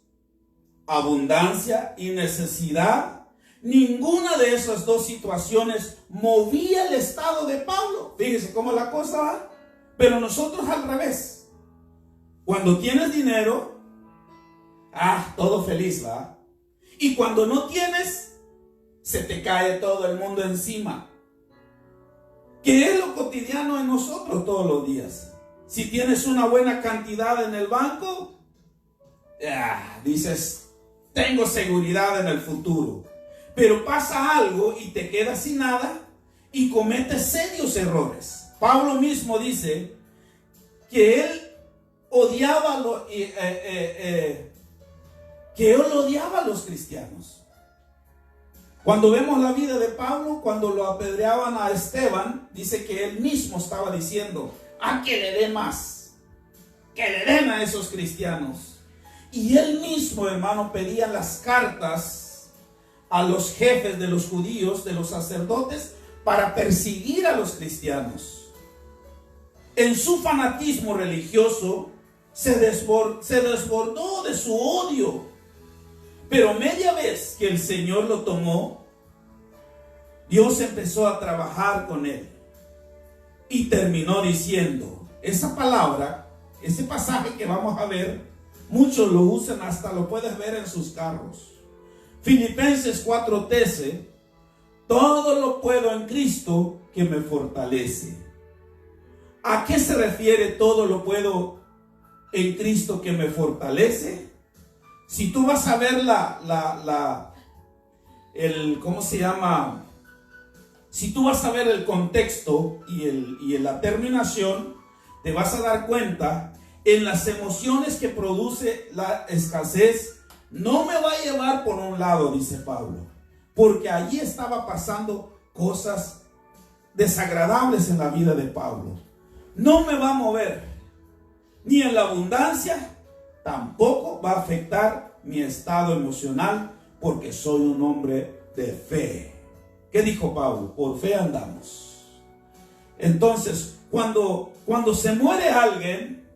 abundancia y necesidad, ninguna de esas dos situaciones movía el estado de Pablo. Fíjese cómo la cosa va. Pero nosotros al revés. Cuando tienes dinero, todo feliz, ¿va? Y cuando no tienes, se te cae todo el mundo encima. Que es lo cotidiano en nosotros todos los días. Si tienes una buena cantidad en el banco, dices, tengo seguridad en el futuro. Pero pasa algo y te quedas sin nada y cometes serios errores. Pablo mismo dice que él odiaba a los cristianos. Cuando vemos la vida de Pablo, cuando lo apedreaban a Esteban, dice que él mismo estaba diciendo, que le dé más, que le den a esos cristianos. Y él mismo, hermano, pedía las cartas a los jefes de los judíos, de los sacerdotes, para perseguir a los cristianos. En su fanatismo religioso se desbordó de su odio. Pero media vez que el Señor lo tomó, Dios empezó a trabajar con él. Y terminó diciendo, esa palabra, ese pasaje que vamos a ver, muchos lo usan, hasta lo puedes ver en sus carros. Filipenses 4:13, todo lo puedo en Cristo que me fortalece. ¿A qué se refiere todo lo puedo en Cristo que me fortalece? Si tú vas a ver ¿cómo se llama? Si tú vas a ver el contexto y la terminación, te vas a dar cuenta en las emociones que produce la escasez. No me va a llevar por un lado, dice Pablo, porque allí estaba pasando cosas desagradables en la vida de Pablo. No me va a mover, ni en la abundancia, tampoco va a afectar mi estado emocional, porque soy un hombre de fe. ¿Qué dijo Pablo? Por fe andamos. Entonces, cuando se muere alguien,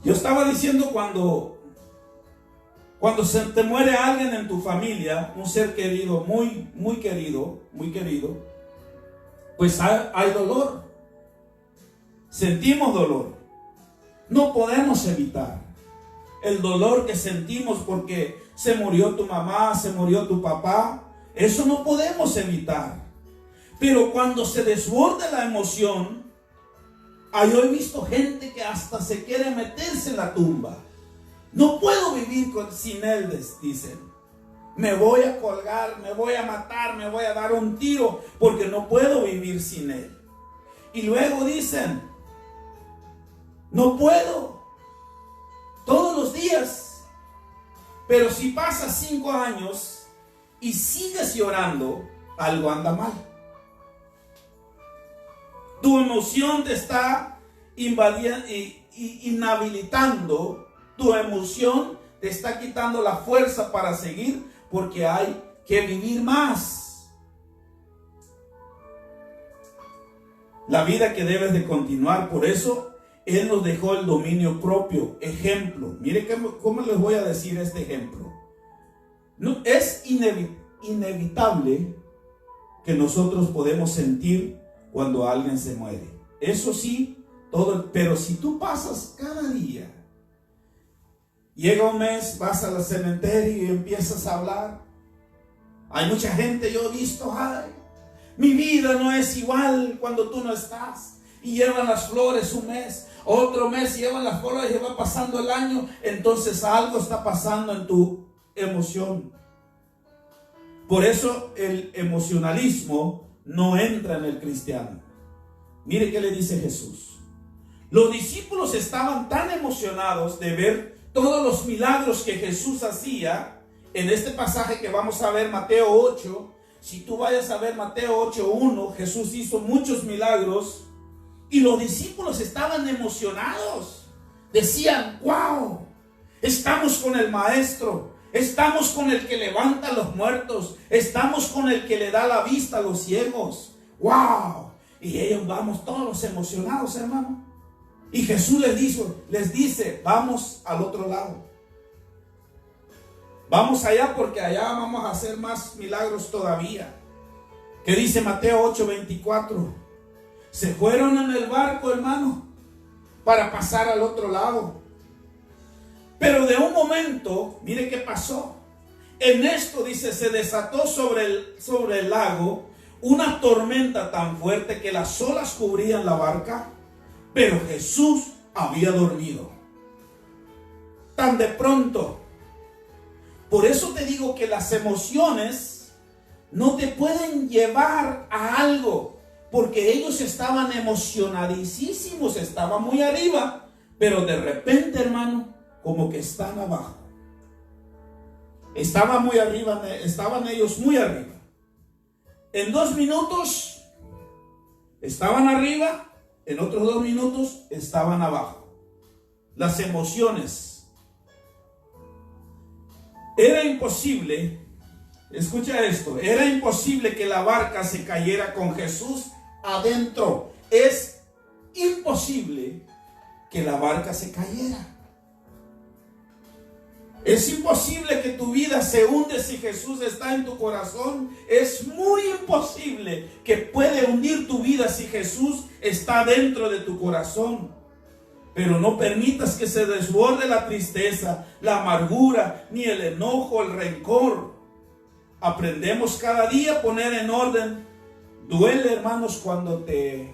yo estaba diciendo cuando se te muere alguien en tu familia, un ser querido, muy querido, pues hay dolor. Sentimos dolor. No podemos evitar el dolor que sentimos porque se murió tu mamá, se murió tu papá. Eso no podemos evitar. Pero cuando se desborda la emoción, yo he visto gente que hasta se quiere meterse en la tumba. No puedo vivir sin él, dicen. Me voy a colgar, me voy a matar, me voy a dar un tiro, porque no puedo vivir sin él. Y luego dicen, no puedo, todos los días. Pero si pasas 5 años y sigues llorando, algo anda mal. Tu emoción te está invadiendo, inhabilitando. Tu emoción te está quitando la fuerza para seguir, porque hay que vivir más. La vida que debes de continuar. Por eso Él nos dejó el dominio propio. Ejemplo. Mire cómo les voy a decir este ejemplo. No, es inevitable que nosotros podemos sentir cuando alguien se muere. Eso sí, pero si tú pasas cada día, llega un mes, vas al cementerio y empiezas a hablar. Hay mucha gente, yo he visto, ay, mi vida no es igual cuando tú no estás. Y llevan las flores un mes, otro mes llevan las flores y va pasando el año. Entonces algo está pasando en tu emoción. Por eso el emocionalismo no entra en el cristiano. Mire qué le dice Jesús. Los discípulos estaban tan emocionados de ver todos los milagros que Jesús hacía. En este pasaje que vamos a ver, Mateo 8, si tú vayas a ver Mateo 8:1, Jesús hizo muchos milagros y los discípulos estaban emocionados. Decían, wow, estamos con el Maestro, estamos con el que levanta a los muertos, estamos con el que le da la vista a los ciegos. Wow. Y ellos vamos todos emocionados, hermano. Y Jesús les dice, vamos al otro lado. Vamos allá porque allá vamos a hacer más milagros todavía. ¿Qué dice Mateo 8:24? Se fueron en el barco, hermano, para pasar al otro lado. Pero de un momento, mire qué pasó. En esto, dice, se desató sobre el lago una tormenta tan fuerte que las olas cubrían la barca. Pero Jesús había dormido. Tan de pronto. Por eso te digo que las emociones no te pueden llevar a algo. Porque ellos estaban emocionadísimos, estaban muy arriba. Pero de repente, hermano, como que están abajo. Estaban muy arriba, estaban ellos muy arriba. En 2 minutos estaban arriba. En otros 2 minutos estaban abajo. las emociones. Era imposible, escucha esto, era imposible que la barca se cayera con Jesús adentro. Es imposible que la barca se cayera. Es imposible que tu vida se hunde si Jesús está en tu corazón. Es muy imposible que puede hundir tu vida si Jesús está dentro de tu corazón. Pero no permitas que se desborde la tristeza, la amargura, ni el enojo, el rencor. Aprendemos cada día a poner en orden. Duele, hermanos, cuando te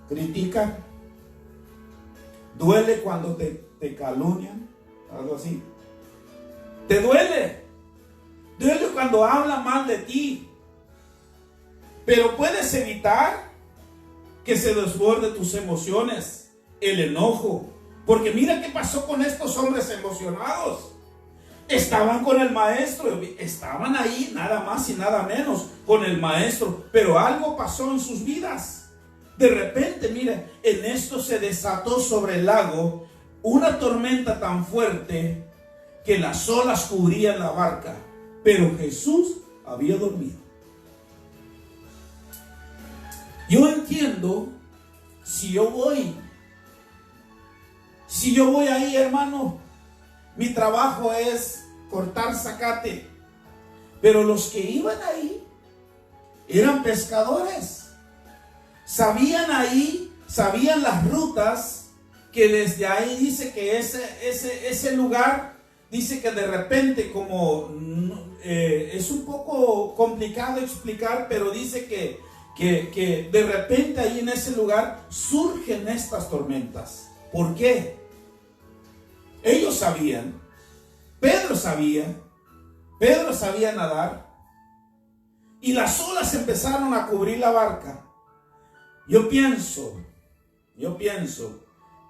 critican. Duele cuando te calumnian, algo así. Te duele. Duele cuando hablan mal de ti. Pero puedes evitar que se desborde tus emociones, el enojo. Porque mira qué pasó con estos hombres emocionados. Estaban con el maestro, estaban ahí nada más y nada menos con el maestro, pero algo pasó en sus vidas. De repente, mira, en esto se desató sobre el lago una tormenta tan fuerte que las olas cubrían la barca, pero Jesús había dormido. Yo entiendo, si yo voy ahí, hermano, mi trabajo es cortar zacate, pero los que iban ahí eran pescadores, sabían las rutas, que desde ahí dice que ese lugar, dice que de repente, como es un poco complicado explicar, pero dice que de repente ahí en ese lugar surgen estas tormentas. ¿Por qué? Ellos sabían, Pedro sabía nadar, y las olas empezaron a cubrir la barca. Yo pienso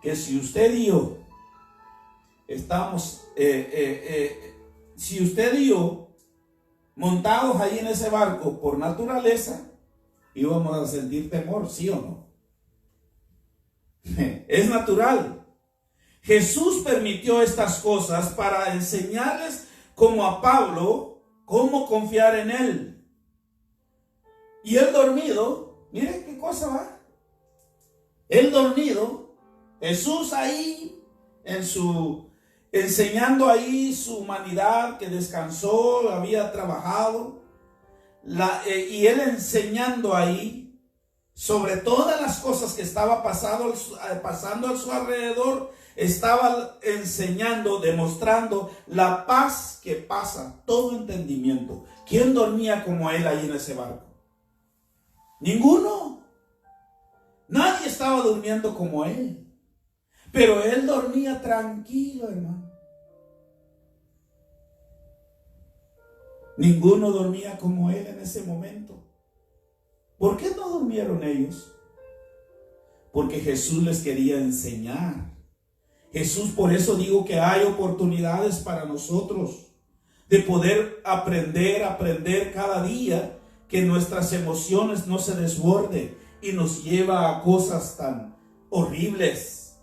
que si usted y yo estamos, si usted y yo montados ahí en ese barco por naturaleza, íbamos a sentir temor, ¿sí o no? Es natural. Jesús permitió estas cosas para enseñarles, como a Pablo, cómo confiar en Él. Y él dormido, mire qué cosa va. Él dormido, Jesús ahí enseñando ahí su humanidad, que descansó, había trabajado, y él enseñando ahí sobre todas las cosas que estaba pasando a su alrededor. Estaba enseñando, demostrando la paz que pasa todo entendimiento. ¿Quién dormía como él ahí en ese barco? Ninguno. Nadie estaba durmiendo como él. Pero él dormía tranquilo, hermano. Ninguno dormía como él en ese momento. ¿Por qué no durmieron ellos? Porque Jesús les quería enseñar. Jesús, por eso digo que hay oportunidades para nosotros de poder aprender cada día, que nuestras emociones no se desborden y nos lleva a cosas tan horribles.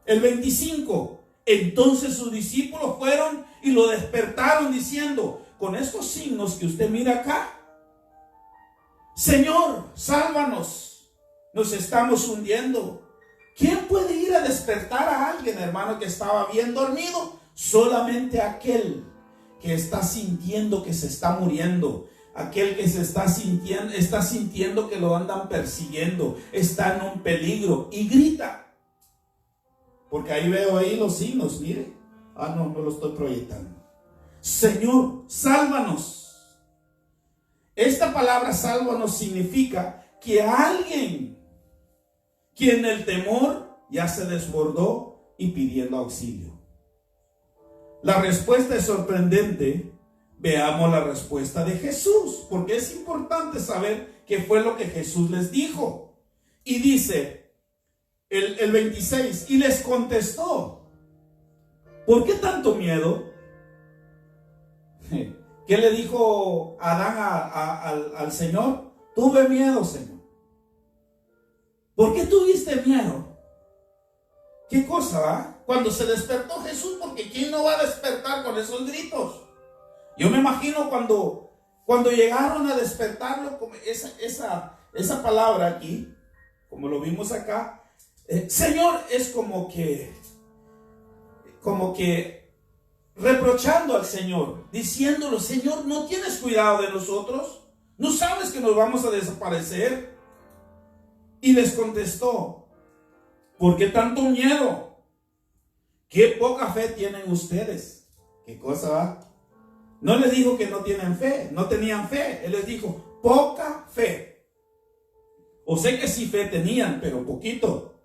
El 25, entonces sus discípulos fueron y lo despertaron diciendo, con estos signos que usted mira acá: Señor, sálvanos, nos estamos hundiendo. ¿Quién puede ir a despertar a alguien, hermano, que estaba bien dormido? Solamente aquel que está sintiendo que se está muriendo, aquel que está sintiendo que lo andan persiguiendo, está en un peligro y grita. Porque ahí veo ahí los signos, mire. No lo estoy proyectando. Señor, sálvanos. Esta palabra sálvanos significa que alguien quien el temor ya se desbordó y pidiendo auxilio. La respuesta es sorprendente. Veamos la respuesta de Jesús, porque es importante saber qué fue lo que Jesús les dijo. Y dice el 26, y les contestó: ¿por qué tanto miedo? ¿Qué le dijo Adán al Señor? Tuve miedo, Señor. ¿Por qué tuviste miedo? ¿Qué cosa, va? Cuando se despertó Jesús, porque ¿quién no va a despertar con esos gritos? Yo me imagino cuando llegaron a despertarlo, como esa palabra aquí, como lo vimos acá, Señor, es como que reprochando al Señor, diciéndolo: Señor, ¿no tienes cuidado de nosotros? ¿No sabes que nos vamos a desaparecer? Y les contestó: ¿por qué tanto miedo? ¿Qué poca fe tienen ustedes? ¿Qué cosa va? No les dijo que no tienen fe, no tenían fe. Él les dijo: poca fe. O sé que sí fe tenían, pero poquito.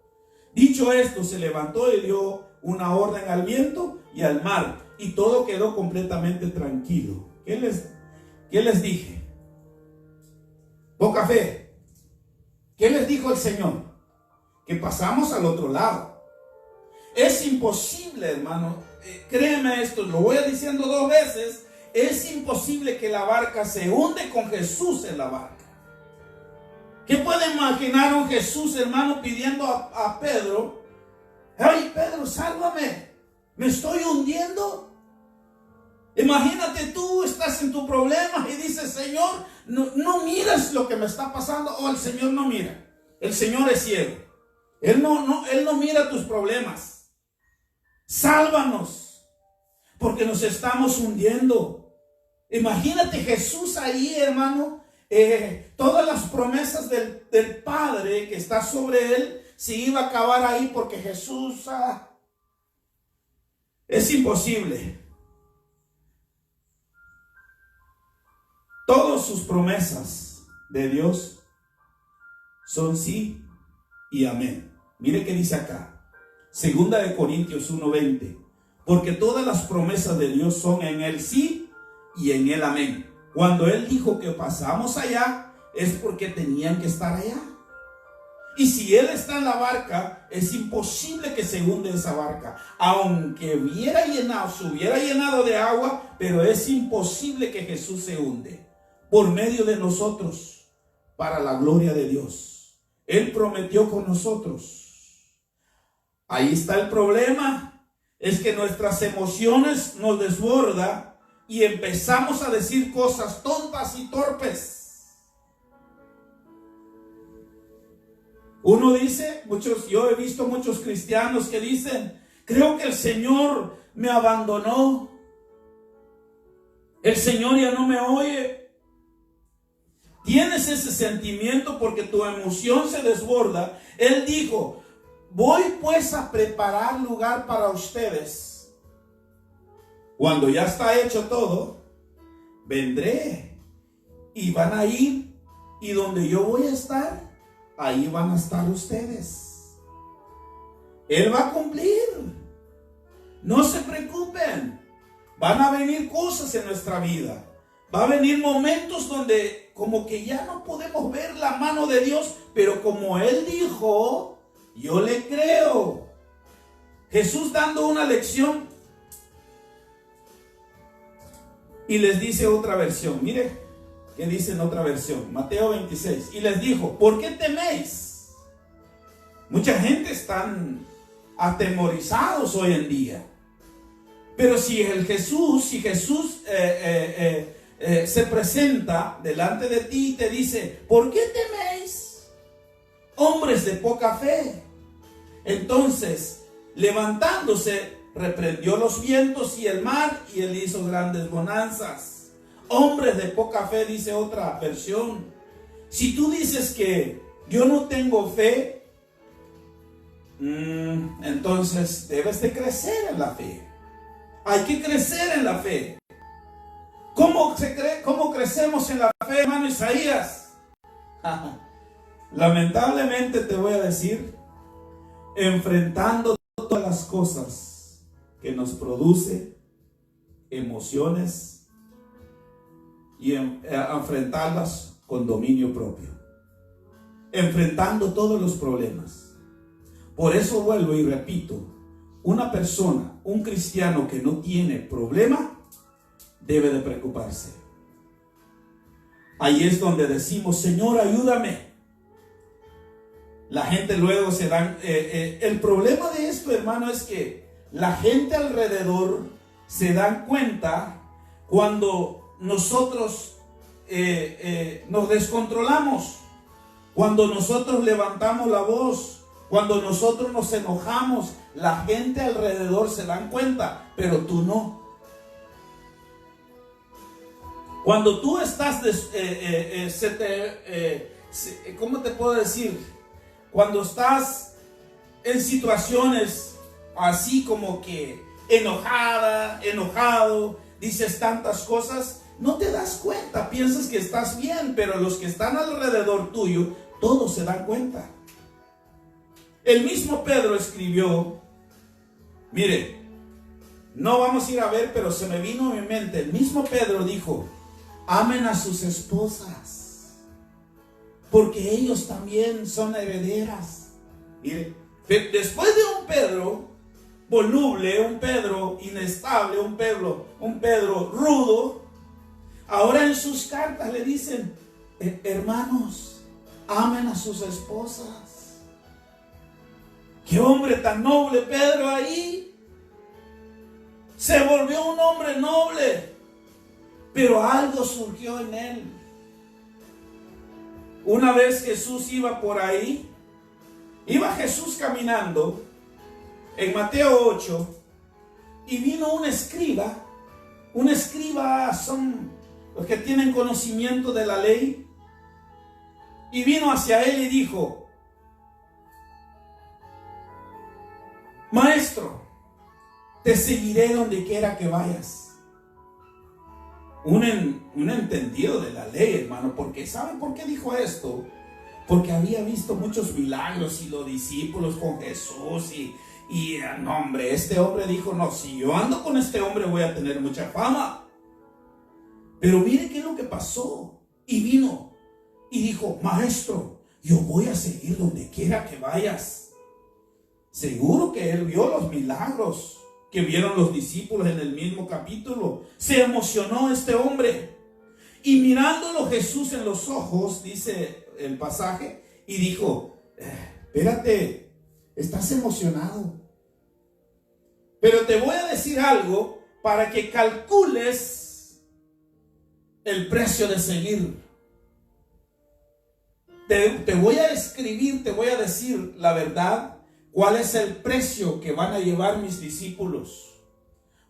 Dicho esto, se levantó y dio una orden al viento y al mar, y todo quedó completamente tranquilo. ¿Qué les dije? Poca fe. ¿Qué les dijo el Señor? Que pasamos al otro lado. Es imposible, hermano, créeme esto, lo voy diciendo 2 veces. Es imposible que la barca se hunde con Jesús en la barca. ¿Qué puede imaginar un Jesús, hermano, pidiendo a Pedro: ay, Pedro, sálvame, me estoy hundiendo? Imagínate, tú estás en tu problema y dices: Señor, no miras lo que me está pasando. O el Señor no mira. El Señor es ciego. Él no mira tus problemas. Sálvanos, porque nos estamos hundiendo. Imagínate Jesús ahí, hermano. Todas las promesas del Padre que está sobre él se iba a acabar ahí, porque Jesús es imposible. Todas sus promesas de Dios son sí y amén. Mire qué dice acá, 2 Corintios 1:20. Porque todas las promesas de Dios son en el sí y en el amén. Cuando Él dijo que pasamos allá, es porque tenían que estar allá. Y si Él está en la barca, es imposible que se hunde esa barca. Aunque se hubiera llenado de agua, pero es imposible que Jesús se hunde. Por medio de nosotros, para la gloria de Dios. Él prometió con nosotros. Ahí está el problema. Es que nuestras emociones nos desbordan y empezamos a decir cosas tontas y torpes. Uno dice, yo he visto muchos cristianos que dicen: creo que el Señor me abandonó, el Señor ya no me oye. Tienes ese sentimiento porque tu emoción se desborda. Él dijo: voy pues a preparar lugar para ustedes. Cuando ya está hecho todo, vendré y van a ir, y donde yo voy a estar, ahí van a estar ustedes. Él va a cumplir. No se preocupen. Van a venir cosas en nuestra vida. Va a venir momentos donde como que ya no podemos ver la mano de Dios, pero como Él dijo, yo le creo. Jesús dando una lección y les dice otra versión. Mire qué dice en otra versión, Mateo 26. Y les dijo: ¿por qué teméis? Mucha gente están atemorizados hoy en día. Pero si Jesús se presenta delante de ti y te dice: ¿por qué teméis, hombres de poca fe? Entonces, levantándose, reprendió los vientos y el mar, y él hizo grandes bonanzas. Hombres de poca fe, dice otra versión. Si tú dices que yo no tengo fe, entonces debes de crecer en la fe. Hay que crecer en la fe. ¿Cómo crecemos en la fe, hermano Isaías? Lamentablemente te voy a decir, enfrentando todas las cosas que nos produce emociones, y enfrentarlas con dominio propio, enfrentando todos los problemas. Por eso vuelvo y repito: una persona, un cristiano que no tiene problema, debe de preocuparse. Ahí es donde decimos: Señor, ayúdame. La gente luego se dan... el problema de esto, hermano, es que la gente alrededor se dan cuenta cuando nosotros nos descontrolamos, cuando nosotros levantamos la voz, cuando nosotros nos enojamos. La gente alrededor se dan cuenta, pero tú no. Cuando tú estás, ¿cómo te puedo decir? Cuando estás en situaciones así como que enojado, dices tantas cosas, no te das cuenta, piensas que estás bien, pero los que están alrededor tuyo, todos se dan cuenta. El mismo Pedro escribió, mire, no vamos a ir a ver, pero se me vino a mi mente, el mismo Pedro dijo, amen a sus esposas, porque ellos también son herederas. Mire, después de un Pedro voluble, un Pedro inestable, un Pedro rudo, ahora en sus cartas le dicen, hermanos, amen a sus esposas. Qué hombre tan noble Pedro ahí. Se volvió un hombre noble, pero algo surgió en él. Una vez Jesús iba por ahí, iba Jesús caminando en Mateo 8, y vino un escriba. Un escriba son los que tienen conocimiento de la ley, y vino hacia él y dijo, maestro, te seguiré donde quiera que vayas. Un entendido de la ley, hermano, porque ¿saben por qué dijo esto? Porque había visto muchos milagros y los discípulos con Jesús y no, hombre, este hombre dijo, no, si yo ando con este hombre voy a tener mucha fama. Pero mire qué es lo que pasó. Y vino y dijo, maestro, yo voy a seguir donde quiera que vayas. Seguro que él vio los milagros que vieron los discípulos en el mismo capítulo. Se emocionó este hombre. Y mirándolo Jesús en los ojos, dice el pasaje, y dijo, espérate, estás emocionado. Pero te voy a decir algo para que calcules el precio de seguir. Te voy a escribir, te voy a decir la verdad. ¿Cuál es el precio que van a llevar mis discípulos?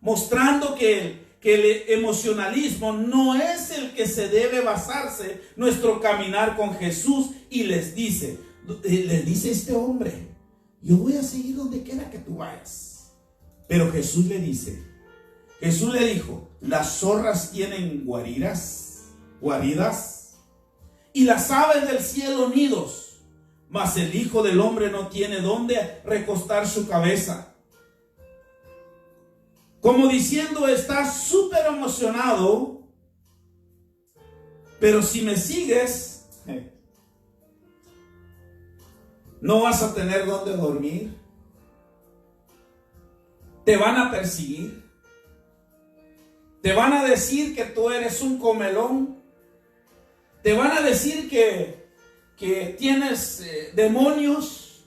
Mostrando que el emocionalismo no es el que se debe basarse nuestro caminar con Jesús. Y les dice este hombre, yo voy a seguir donde quiera que tú vayas. Pero Jesús le dijo, las zorras tienen guaridas, y las aves del cielo nidos, mas el Hijo del Hombre no tiene dónde recostar su cabeza. Como diciendo, estás súper emocionado, pero si me sigues, no vas a tener dónde dormir. Te van a perseguir. Te van a decir que tú eres un comelón. Te van a decir que tienes demonios,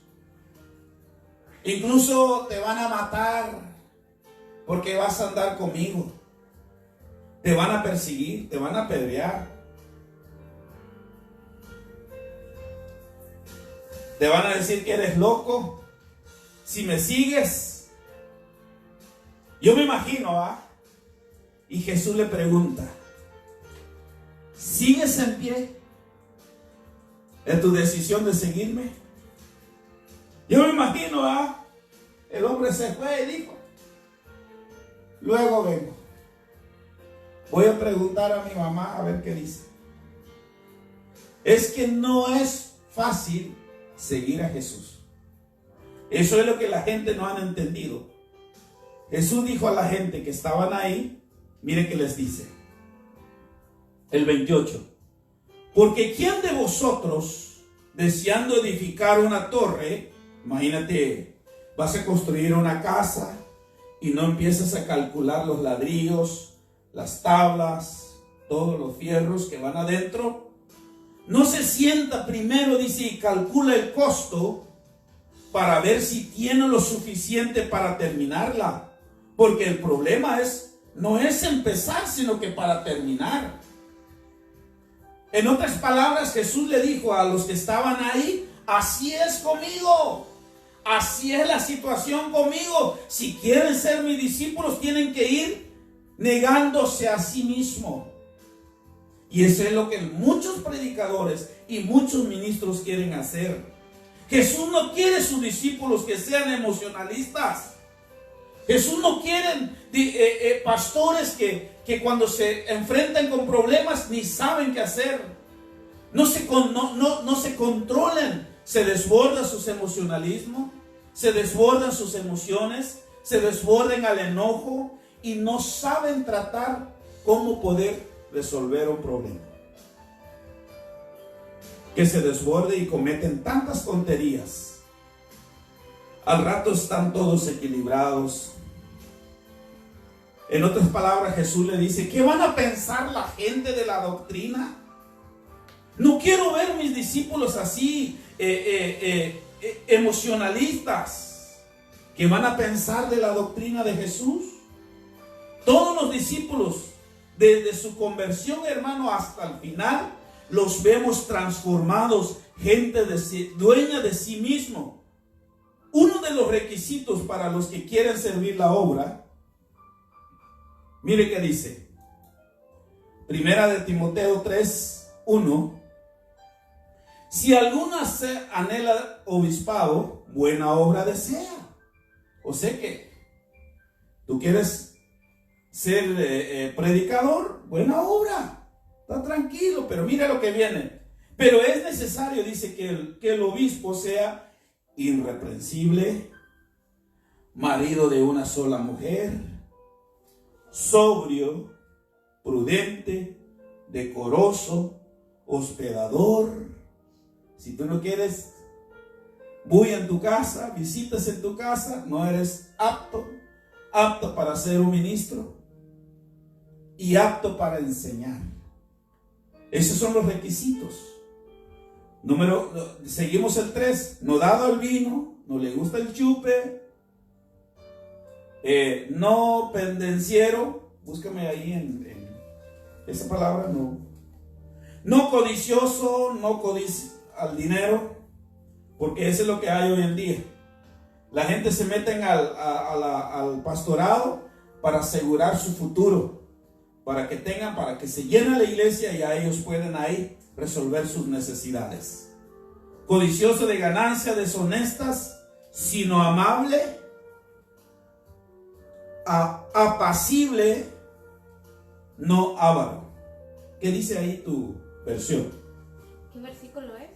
incluso te van a matar porque vas a andar conmigo. Te van a perseguir, te van a apedrear, te van a decir que eres loco si me sigues. Yo me imagino, y Jesús le pregunta, ¿sigues en pie en tu decisión de seguirme? Yo me imagino, el hombre se fue y dijo, luego vengo, voy a preguntar a mi mamá a ver qué dice. Es que no es fácil seguir a Jesús. Eso es lo que la gente no han entendido. Jesús dijo a la gente que estaban ahí, mire que les dice, el 28, porque ¿quién de vosotros, deseando edificar una torre, imagínate, vas a construir una casa y no empiezas a calcular los ladrillos, las tablas, todos los fierros que van adentro? no se sienta primero, dice, y calcula el costo para ver si tiene lo suficiente para terminarla. Porque el problema no es empezar, sino que para terminar. En otras palabras, Jesús le dijo a los que estaban ahí: así es conmigo, así es la situación conmigo. Si quieren ser mis discípulos, tienen que ir negándose a sí mismo. Y eso es lo que muchos predicadores y muchos ministros quieren hacer. Jesús no quiere sus discípulos que sean emocionalistas. Jesús no quiere pastores que cuando se enfrentan con problemas ni saben qué hacer. No se controlan. Se desborda sus emocionalismos, se desbordan sus emociones, se desbordan al enojo y no saben tratar cómo poder resolver un problema. Que se desborde y cometen tantas tonterías. Al rato están todos equilibrados. En otras palabras, Jesús le dice: ¿qué van a pensar la gente de la doctrina? No quiero ver mis discípulos así, emocionalistas. ¿Qué van a pensar de la doctrina de Jesús? Todos los discípulos, desde su conversión, hermano, hasta el final, los vemos transformados, gente dueña de sí mismo. Uno de los requisitos para los que quieren servir la obra, mire qué dice. Primera de Timoteo 3:1. Si alguno anhela obispado, buena obra desea. O sea que tú quieres ser predicador, buena obra. Está tranquilo, pero mira lo que viene. Pero es necesario, dice, que el obispo sea irreprensible, marido de una sola mujer, sobrio, prudente, decoroso, hospedador. Si tú no quieres bulla en tu casa, visitas en tu casa, no eres apto para ser un ministro y apto para enseñar. Esos son los requisitos. Seguimos el 3. No dado al vino, no le gusta el chupe, no pendenciero. Búscame ahí en esa palabra, no codicioso, no al dinero, porque eso es lo que hay hoy en día. La gente se mete al pastorado para asegurar su futuro, para que se llene la iglesia y a ellos pueden ahí resolver sus necesidades. Codicioso de ganancias deshonestas, sino amable, apacible, no avaro. ¿Qué dice ahí tu versión? ¿Qué versículo es?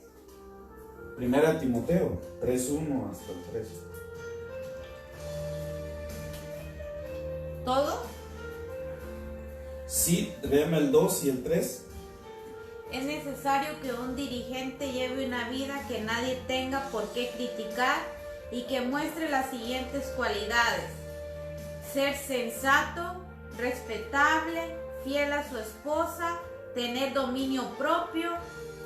Primera Timoteo 3:1 hasta el 3. ¿Todo? Sí, léeme el 2 y el 3. Es necesario que un dirigente lleve una vida que nadie tenga por qué criticar y que muestre las siguientes cualidades: ser sensato, respetable, fiel a su esposa, tener dominio propio,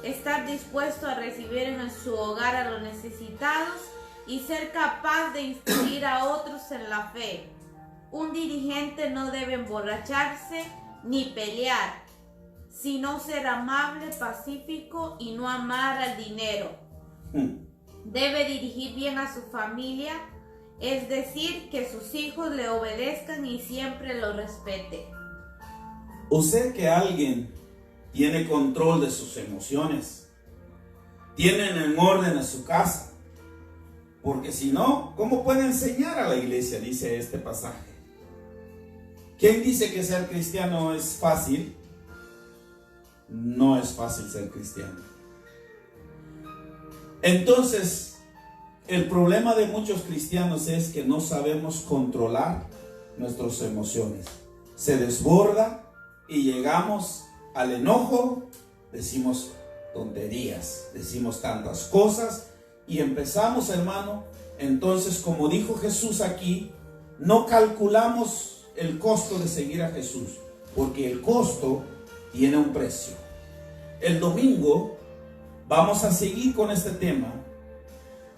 estar dispuesto a recibir en su hogar a los necesitados y ser capaz de instruir a otros en la fe. Un dirigente no debe emborracharse ni pelear, sino ser amable, pacífico y no amar al dinero. Debe dirigir bien a su familia, es decir, que sus hijos le obedezcan y siempre lo respeten. O sea que alguien tiene control de sus emociones, tienen en orden a su casa, porque si no, ¿cómo puede enseñar a la iglesia? Dice este pasaje. ¿Quién dice que ser cristiano es fácil? No es fácil ser cristiano. Entonces, el problema de muchos cristianos es que no sabemos controlar nuestras emociones. Se desborda y llegamos al enojo, decimos tonterías, decimos tantas cosas y empezamos, hermano, entonces, como dijo Jesús aquí, no calculamos el costo de seguir a Jesús, porque el costo tiene un precio. El domingo Vamos a seguir con este tema.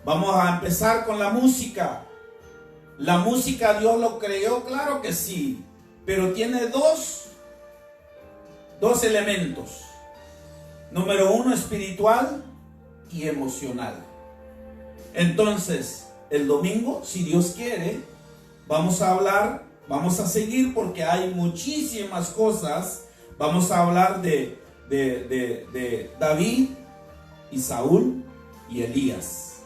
Vamos a empezar con la música. La música Dios lo creó, claro que sí, pero tiene dos elementos. Número uno, espiritual y emocional. Entonces, el domingo, si Dios quiere, vamos a hablar, vamos a seguir porque hay muchísimas cosas. Vamos a hablar de David y Saúl y Elías.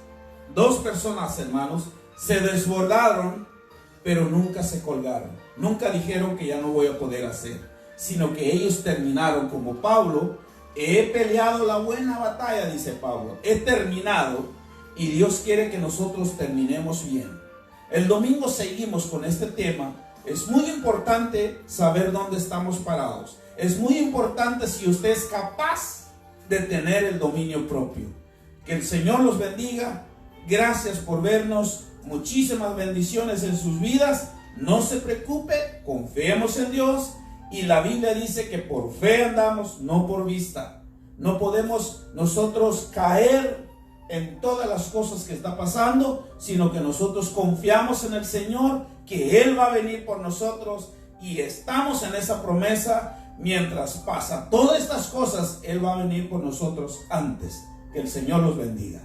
Dos personas, hermanos, se desbordaron, pero nunca se colgaron. Nunca dijeron que ya no voy a poder hacer, sino que ellos terminaron como Pablo. He peleado la buena batalla, dice Pablo. He terminado y Dios quiere que nosotros terminemos bien. El domingo seguimos con este tema. Es muy importante saber dónde estamos parados. Es muy importante si usted es capaz de tener el dominio propio. Que el Señor los bendiga. Gracias por vernos. Muchísimas bendiciones en sus vidas. No se preocupe, confiemos en Dios. Y la Biblia dice que por fe andamos, no por vista. No podemos nosotros caer en todas las cosas que está pasando, sino que nosotros confiamos en el Señor, que Él va a venir por nosotros y estamos en esa promesa. Mientras pasa todas estas cosas, Él va a venir por nosotros antes. Que el Señor los bendiga.